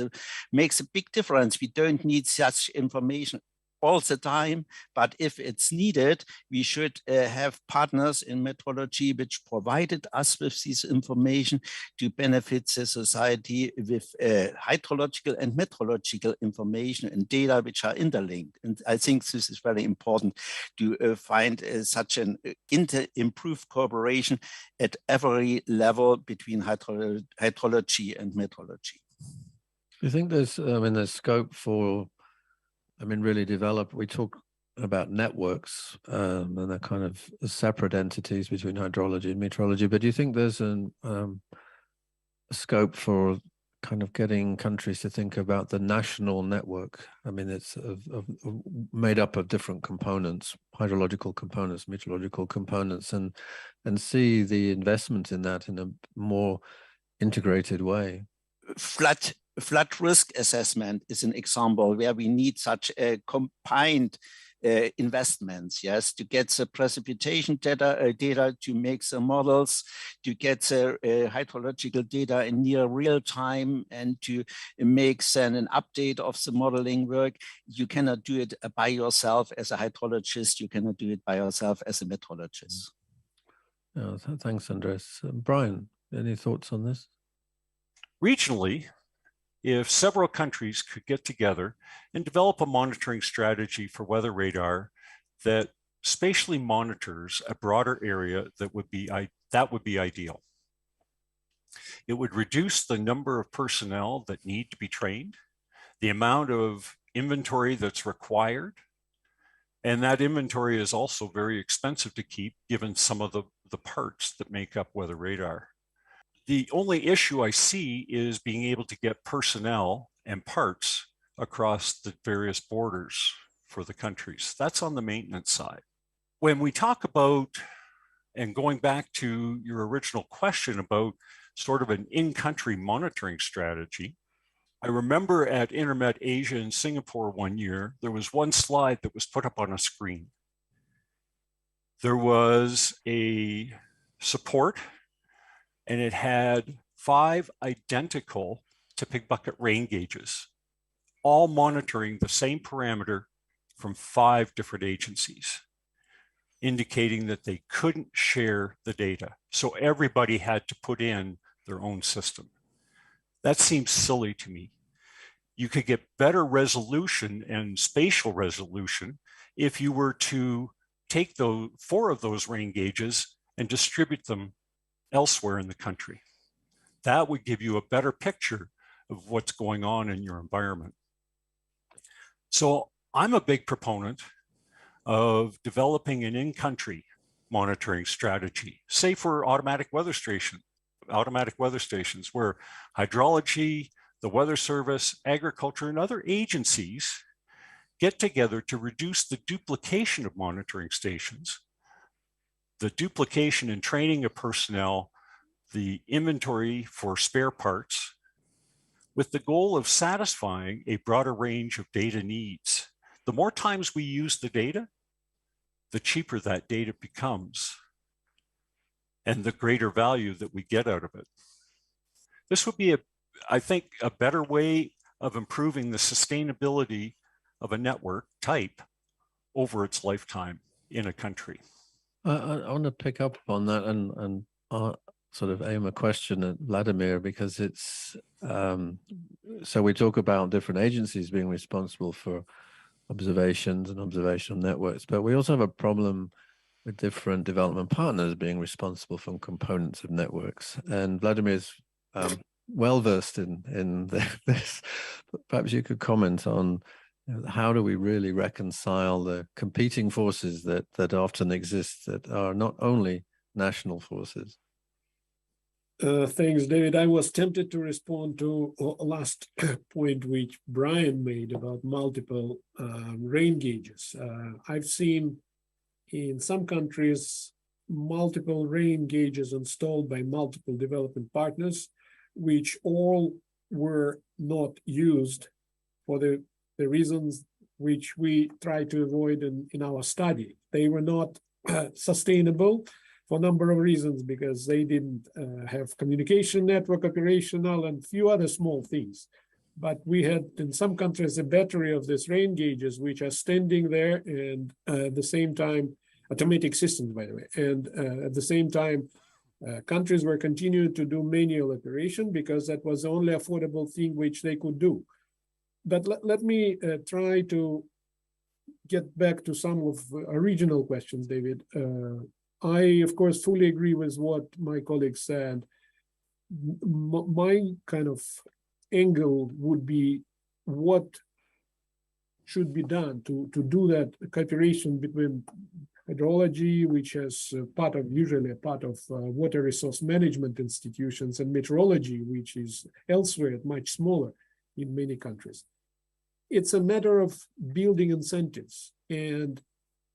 makes a big difference. We don't need such information all the time, but if it's needed, we should have partners in meteorology which provided us with this information to benefit the society with hydrological and meteorological information and data which are interlinked. And I think this is very important to find such an improved cooperation at every level between hydrology and meteorology. Do you think there's scope for really develop? We talk about networks and they're kind of separate entities between hydrology and meteorology, but do you think there's a scope for kind of getting countries to think about the national network? It's made up of different components, hydrological components, meteorological components, and see the investment in that in a more integrated way. Flood risk assessment is an example where we need such a combined investments, yes, to get the precipitation data to make the models, to get the hydrological data in near real time, and to make then an update of the modeling work. You cannot do it by yourself as a hydrologist. You cannot do it by yourself as a meteorologist. Oh, thanks, Andreas. Brian, any thoughts on this? Regionally, if several countries could get together and develop a monitoring strategy for weather radar that spatially monitors a broader area that would be That would be ideal. It would reduce the number of personnel that need to be trained, the amount of inventory that's required, and that inventory is also very expensive to keep given some of the parts that make up weather radar. The only issue I see is being able to get personnel and parts across the various borders for the countries. That's on the maintenance side. When we talk about, and going back to your original question about sort of an in-country monitoring strategy, I remember at Intermet Asia in Singapore one year, there was one slide that was put up on a screen. There was a support, and it had 5 identical to pig bucket rain gauges, all monitoring the same parameter from 5 different agencies, indicating that they couldn't share the data. So everybody had to put in their own system. That seems silly to me. You could get better resolution and spatial resolution if you were to take those 4 of those rain gauges and distribute them elsewhere in the country. That would give you a better picture of what's going on in your environment. So I'm a big proponent of developing an in-country monitoring strategy, say for automatic weather stations where hydrology, the Weather Service, agriculture, and other agencies get together to reduce the duplication of monitoring stations, the duplication and training of personnel, the inventory for spare parts, with the goal of satisfying a broader range of data needs. The more times we use the data, the cheaper that data becomes and the greater value that we get out of it. This would be, I think, a better way of improving the sustainability of a network type over its lifetime in a country. I want to pick up on that and sort of aim a question at Vladimir, because it's, so we talk about different agencies being responsible for observations and observational networks, but we also have a problem with different development partners being responsible for components of networks. And Vladimir's well versed in this. Perhaps you could comment on how do we really reconcile the competing forces that often exist that are not only national forces. Thanks, David. I was tempted to respond to a last point which Brian made about multiple rain gauges. I've seen in some countries multiple rain gauges installed by multiple development partners, which all were not used for the reasons which we try to avoid in our study. They were not sustainable for a number of reasons, because they didn't have communication network operational and few other small things. But we had in some countries a battery of these rain gauges which are standing there, and at the same time, automatic systems, by the way, and at the same time, countries were continuing to do manual operation because that was the only affordable thing which they could do. But let me try to get back to some of original questions, David. I, of course, fully agree with what my colleague said. My kind of angle would be what should be done to do that cooperation between hydrology, which is usually a part of water resource management institutions, and meteorology, which is elsewhere much smaller in many countries. It's a matter of building incentives. And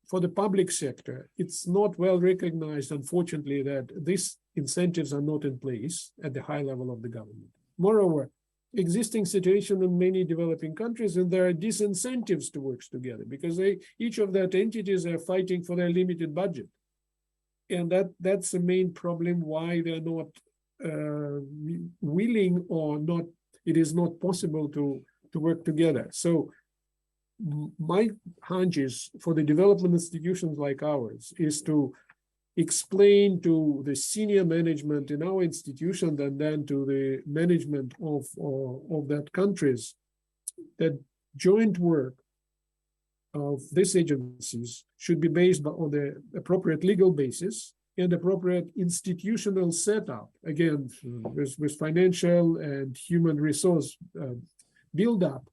for the public sector, it's not well recognized, unfortunately, that these incentives are not in place at the high level of the government. Moreover, existing situation in many developing countries, and there are disincentives to work together because each of that entities are fighting for their limited budget. And that's the main problem why they're not willing or not, it is not possible to work together. So my hunch is for the development institutions like ours is to explain to the senior management in our institution and then to the management of that countries that joint work of these agencies should be based on the appropriate legal basis and appropriate institutional setup, again, with financial and human resource build-up,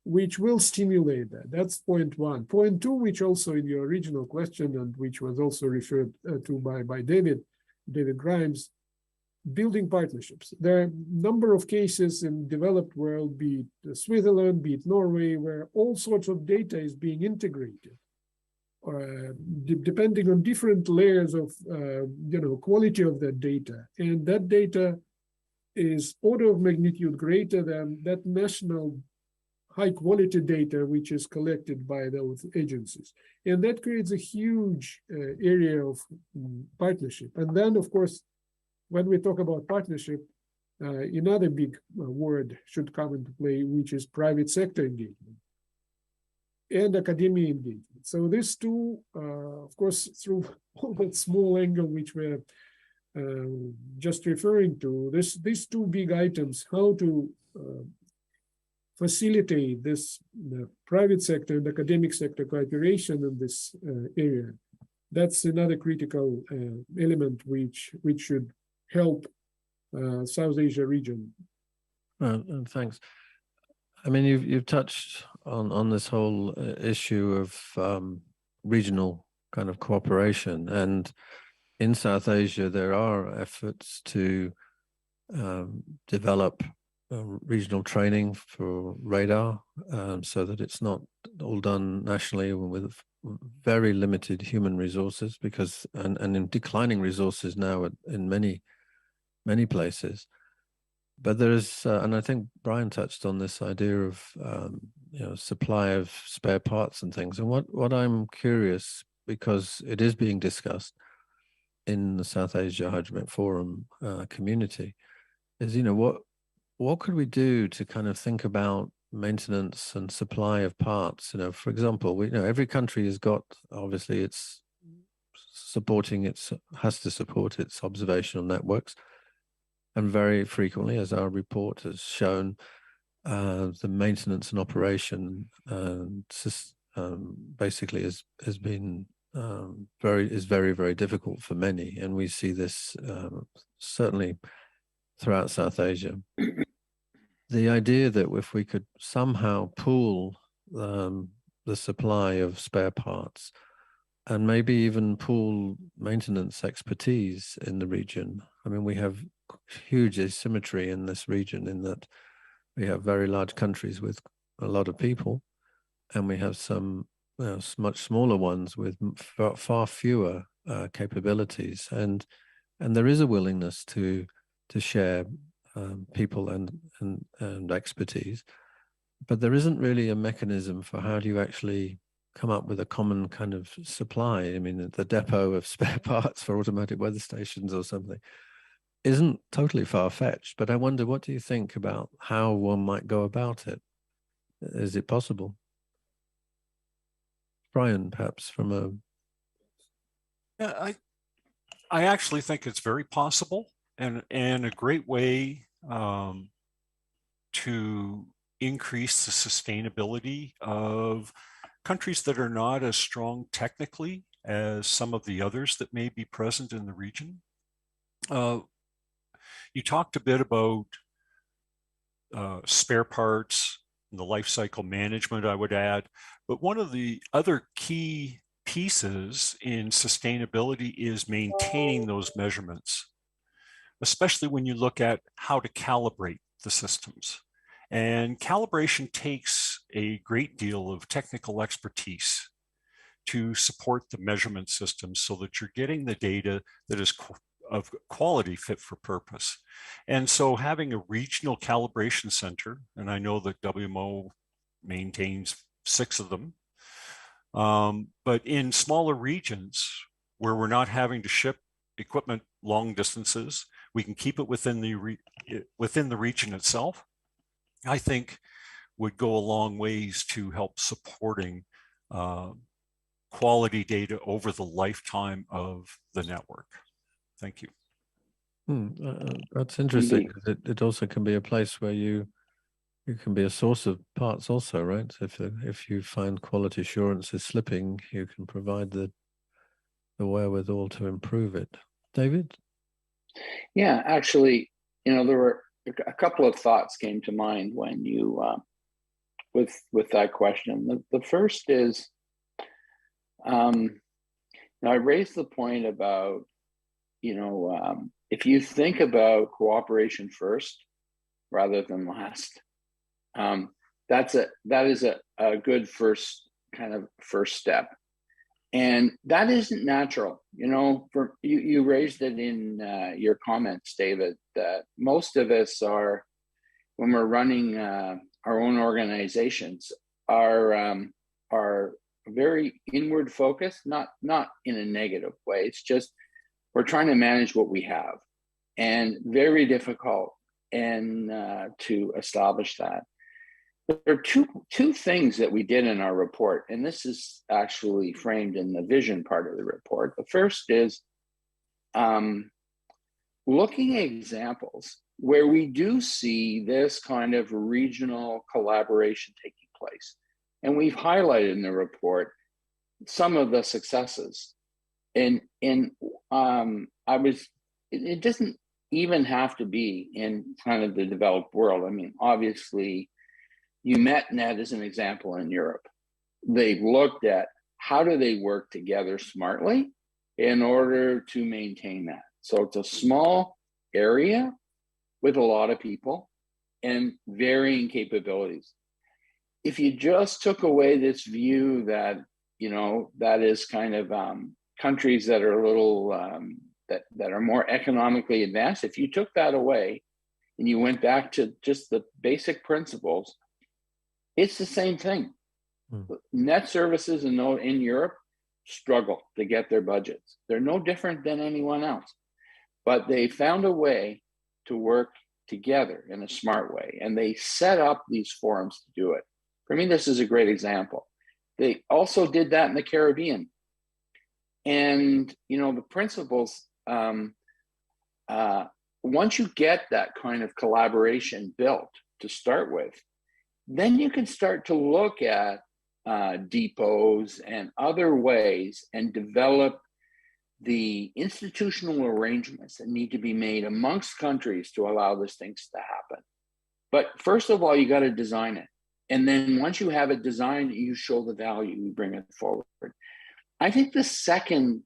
which will stimulate that. That's point one. Point two, which also in your original question and which was also referred to by David Grimes, building partnerships. There are a number of cases in developed world, be it Switzerland, be it Norway, where all sorts of data is being integrated, depending on different layers of quality of that data. And that data is order of magnitude greater than that national high quality data which is collected by those agencies. And that creates a huge area of partnership. And then, of course, when we talk about partnership, another big word should come into play, which is private sector engagement and academia engagement. So these two, of course, through all that small angle which we're just referring to, these two big items, how to facilitate this private sector and academic sector cooperation in this area, that's another critical element which should help South Asia region. Thanks. I mean, you've touched on this whole issue of regional kind of cooperation, and in South Asia there are efforts to develop regional training for radar, so that it's not all done nationally with very limited human resources, because and in declining resources now in many places. But there is, and I think Brian touched on this idea of supply of spare parts and things. And what I'm curious, because it is being discussed in the South Asia Hydromet Forum community, is what could we do to kind of think about maintenance and supply of parts? For example, every country has got, obviously it's has to support its observational networks. And very frequently, as our report has shown, the maintenance and operation basically has been very, very difficult for many. And we see this certainly throughout South Asia. The idea that if we could somehow pool the supply of spare parts and maybe even pool maintenance expertise in the region. I mean, we have huge asymmetry in this region in that we have very large countries with a lot of people, and we have some much smaller ones with far fewer capabilities, and there is a willingness to share people and expertise, but there isn't really a mechanism for how do you actually come up with a common kind of supply. I mean, the depot of spare parts for automatic weather stations or something isn't totally far-fetched, but I wonder, what do you think about how one might go about it? Is it possible? Brian, perhaps from a... Yeah, I actually think it's very possible, and a great way to increase the sustainability of countries that are not as strong technically as some of the others that may be present in the region. You talked a bit about spare parts and the life cycle management, I would add, but one of the other key pieces in sustainability is maintaining those measurements, especially when you look at how to calibrate the systems. And calibration takes a great deal of technical expertise to support the measurement system so that you're getting the data that is of quality fit for purpose. And so having a regional calibration center, and I know that WMO maintains 6 of them, but in smaller regions where we're not having to ship equipment long distances, we can keep it within the region itself, I think would go a long ways to help supporting quality data over the lifetime of the network. Thank you. That's interesting, because it also can be a place where you can be a source of parts also, right? If you find quality assurance is slipping, you can provide the wherewithal to improve it. David? Yeah, actually, there were a couple of thoughts came to mind when you with that question. The first is, I raised the point about, if you think about cooperation first rather than last, that is a good first step. And that isn't natural. For you raised it in your comments, David, that most of us are, when we're running our own organizations, are very inward focused, not in a negative way. It's just we're trying to manage what we have, and very difficult and to establish that. There are two things that we did in our report, and this is actually framed in the vision part of the report. The first is looking at examples where we do see this kind of regional collaboration taking place. And we've highlighted in the report some of the successes. And it doesn't even have to be in kind of the developed world. I mean, obviously, UmetNet is an example in Europe. They've looked at how do they work together smartly in order to maintain that. So it's a small area with a lot of people and varying capabilities. If you just took away this view that, that is kind of countries that are a little, that are more economically advanced, if you took that away and you went back to just the basic principles, it's the same thing. Net services in Europe struggle to get their budgets. They're no different than anyone else, but they found a way to work together in a smart way, and they set up these forums to do it. For me, this is a great example. They also did that in the Caribbean. And, the principles, once you get that kind of collaboration built to start with, then you can start to look at depots and other ways and develop the institutional arrangements that need to be made amongst countries to allow these things to happen. But first of all, you got to design it. And then once you have it designed, you show the value, you bring it forward. I think the second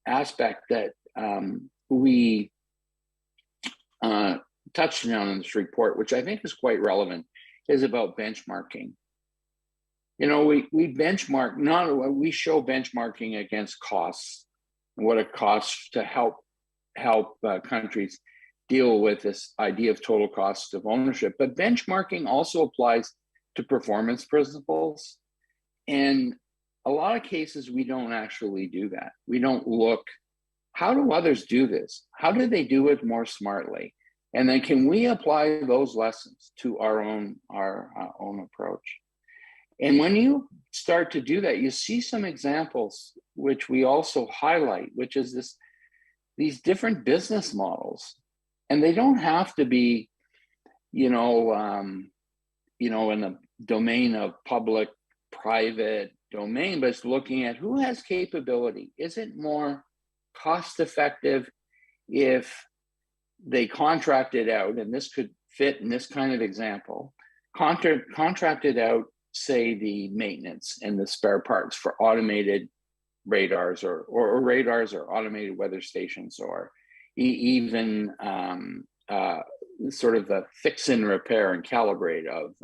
aspect that we touched on in this report, which I think is quite relevant, is about benchmarking. We benchmark, we show benchmarking against costs and what it costs to help countries deal with this idea of total cost of ownership. But benchmarking also applies to performance principles. And a lot of cases, we don't actually do that. We don't look, how do others do this? How do they do it more smartly? And then can we apply those lessons to our own approach? And when you start to do that, you see some examples, which we also highlight, which is these different business models. And they don't have to be, in the domain of public, private domain, but it's looking at who has capability. Is it more cost effective if they contracted out, and this could fit in this kind of example, contracted out, say, the maintenance and the spare parts for automated radars or radars or automated weather stations, or even sort of the fix and repair and calibrate of,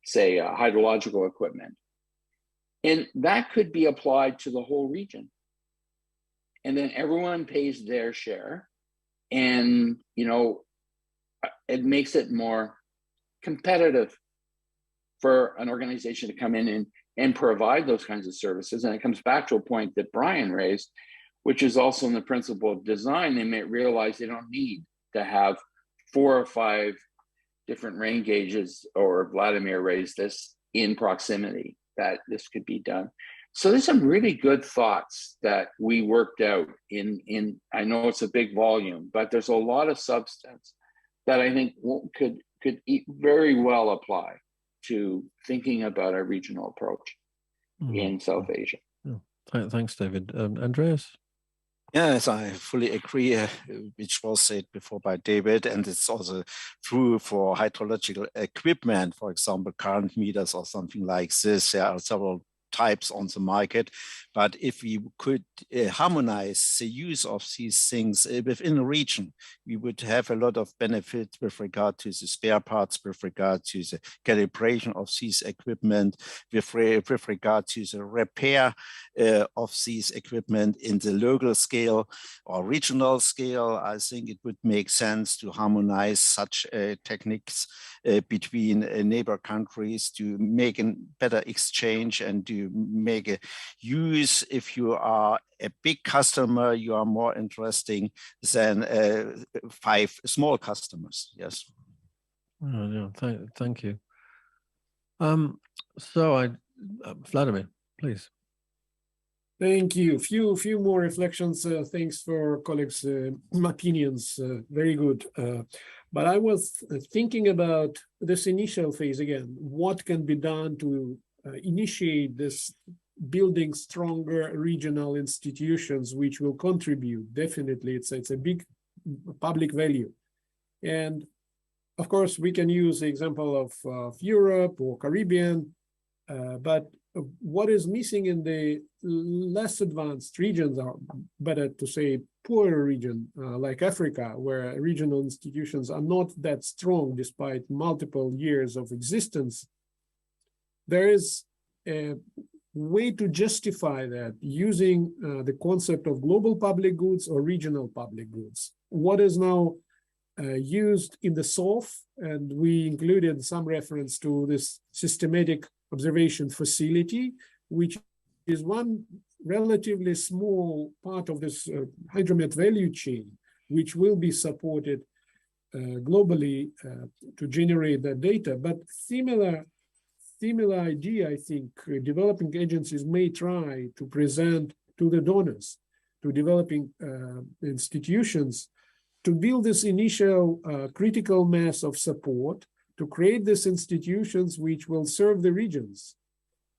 say, hydrological equipment. And that could be applied to the whole region. And then everyone pays their share. And, it makes it more competitive for an organization to come in and provide those kinds of services. And it comes back to a point that Brian raised, which is also in the principle of design. They may realize they don't need to have 4 or 5 different rain gauges, or Vladimir raised this, in proximity, that this could be done. So there's some really good thoughts that we worked out in I know it's a big volume, but there's a lot of substance that I think could very well apply to thinking about our regional approach in South Asia. Thanks, David. Andreas? Yes, I fully agree, which was said before by David, and it's also true for hydrological equipment, for example, current meters or something like this. There are several types on the market, but if we could harmonize the use of these things within a region, we would have a lot of benefit with regard to the spare parts, with regard to the calibration of these equipment, with regard to the repair of these equipment in the local scale or regional scale. I think it would make sense to harmonize such techniques between neighbor countries to make a better exchange and to make a use. If you are a big customer, you are more interesting than 5 small customers. Yes. Oh, yeah, thank you. Vladimir, please. Thank you. Few more reflections. Thanks for colleagues' opinions. Very good. But I was thinking about this initial phase again. What can be done to initiate this building stronger regional institutions, which will contribute? Definitely, it's a big public value. And of course, we can use the example of Europe or Caribbean, but what is missing in the less advanced regions, or better to say poorer region, like Africa, where regional institutions are not that strong despite multiple years of existence, there is a way to justify that using the concept of global public goods or regional public goods. What is now used in the SOF, and we included some reference to this systematic observation facility, which is one relatively small part of this hydromet value chain, which will be supported globally to generate that data. But similar idea, I think, developing agencies may try to present to the donors, to developing institutions, to build this initial critical mass of support, to create these institutions which will serve the regions.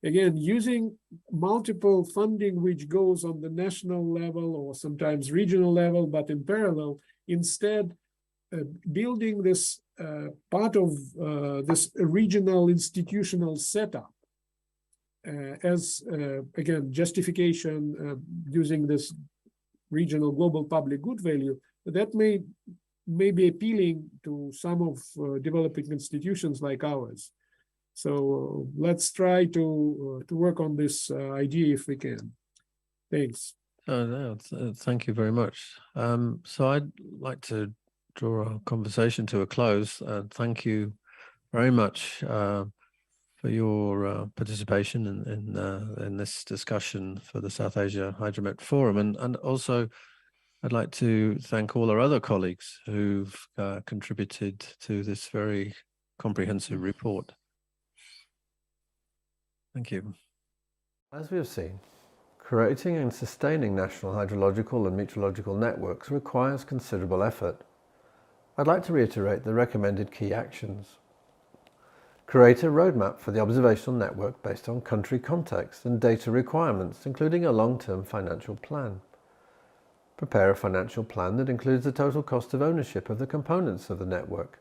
Again, using multiple funding which goes on the national level or sometimes regional level, but in parallel, instead building this part of this regional institutional setup as, again, justification using this regional global public good value, that may be appealing to some of developing institutions like ours. So let's try to work on this idea if we can. Thanks. Thank you very much. So I'd like to draw our conversation to a close. Thank you very much for your participation in this discussion for the South Asia Hydromet Forum, and also I'd like to thank all our other colleagues who've contributed to this very comprehensive report. Thank you. As we have seen, creating and sustaining national hydrological and meteorological networks requires considerable effort. I'd like to reiterate the recommended key actions. Create a roadmap for the observational network based on country context and data requirements, including a long-term financial plan. Prepare a financial plan that includes the total cost of ownership of the components of the network.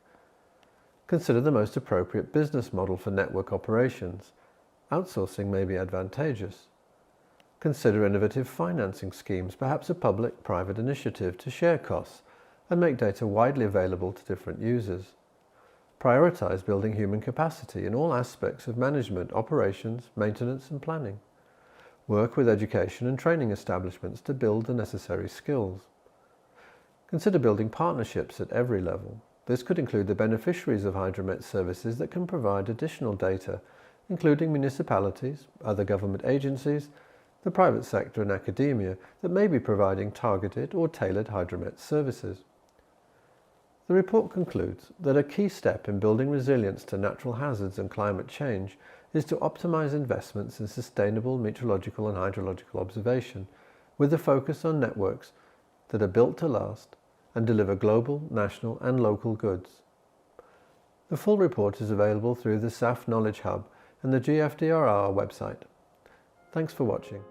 Consider the most appropriate business model for network operations. Outsourcing may be advantageous. Consider innovative financing schemes, perhaps a public-private initiative to share costs and make data widely available to different users. Prioritize building human capacity in all aspects of management, operations, maintenance, and planning. Work with education and training establishments to build the necessary skills. Consider building partnerships at every level. This could include the beneficiaries of Hydromet services that can provide additional data, including municipalities, other government agencies, the private sector and academia that may be providing targeted or tailored Hydromet services. The report concludes that a key step in building resilience to natural hazards and climate change is to optimize investments in sustainable meteorological and hydrological observation, with a focus on networks that are built to last and deliver global, national, and local goods. The full report is available through the SAF Knowledge Hub and the GFDRR website. Thanks for watching.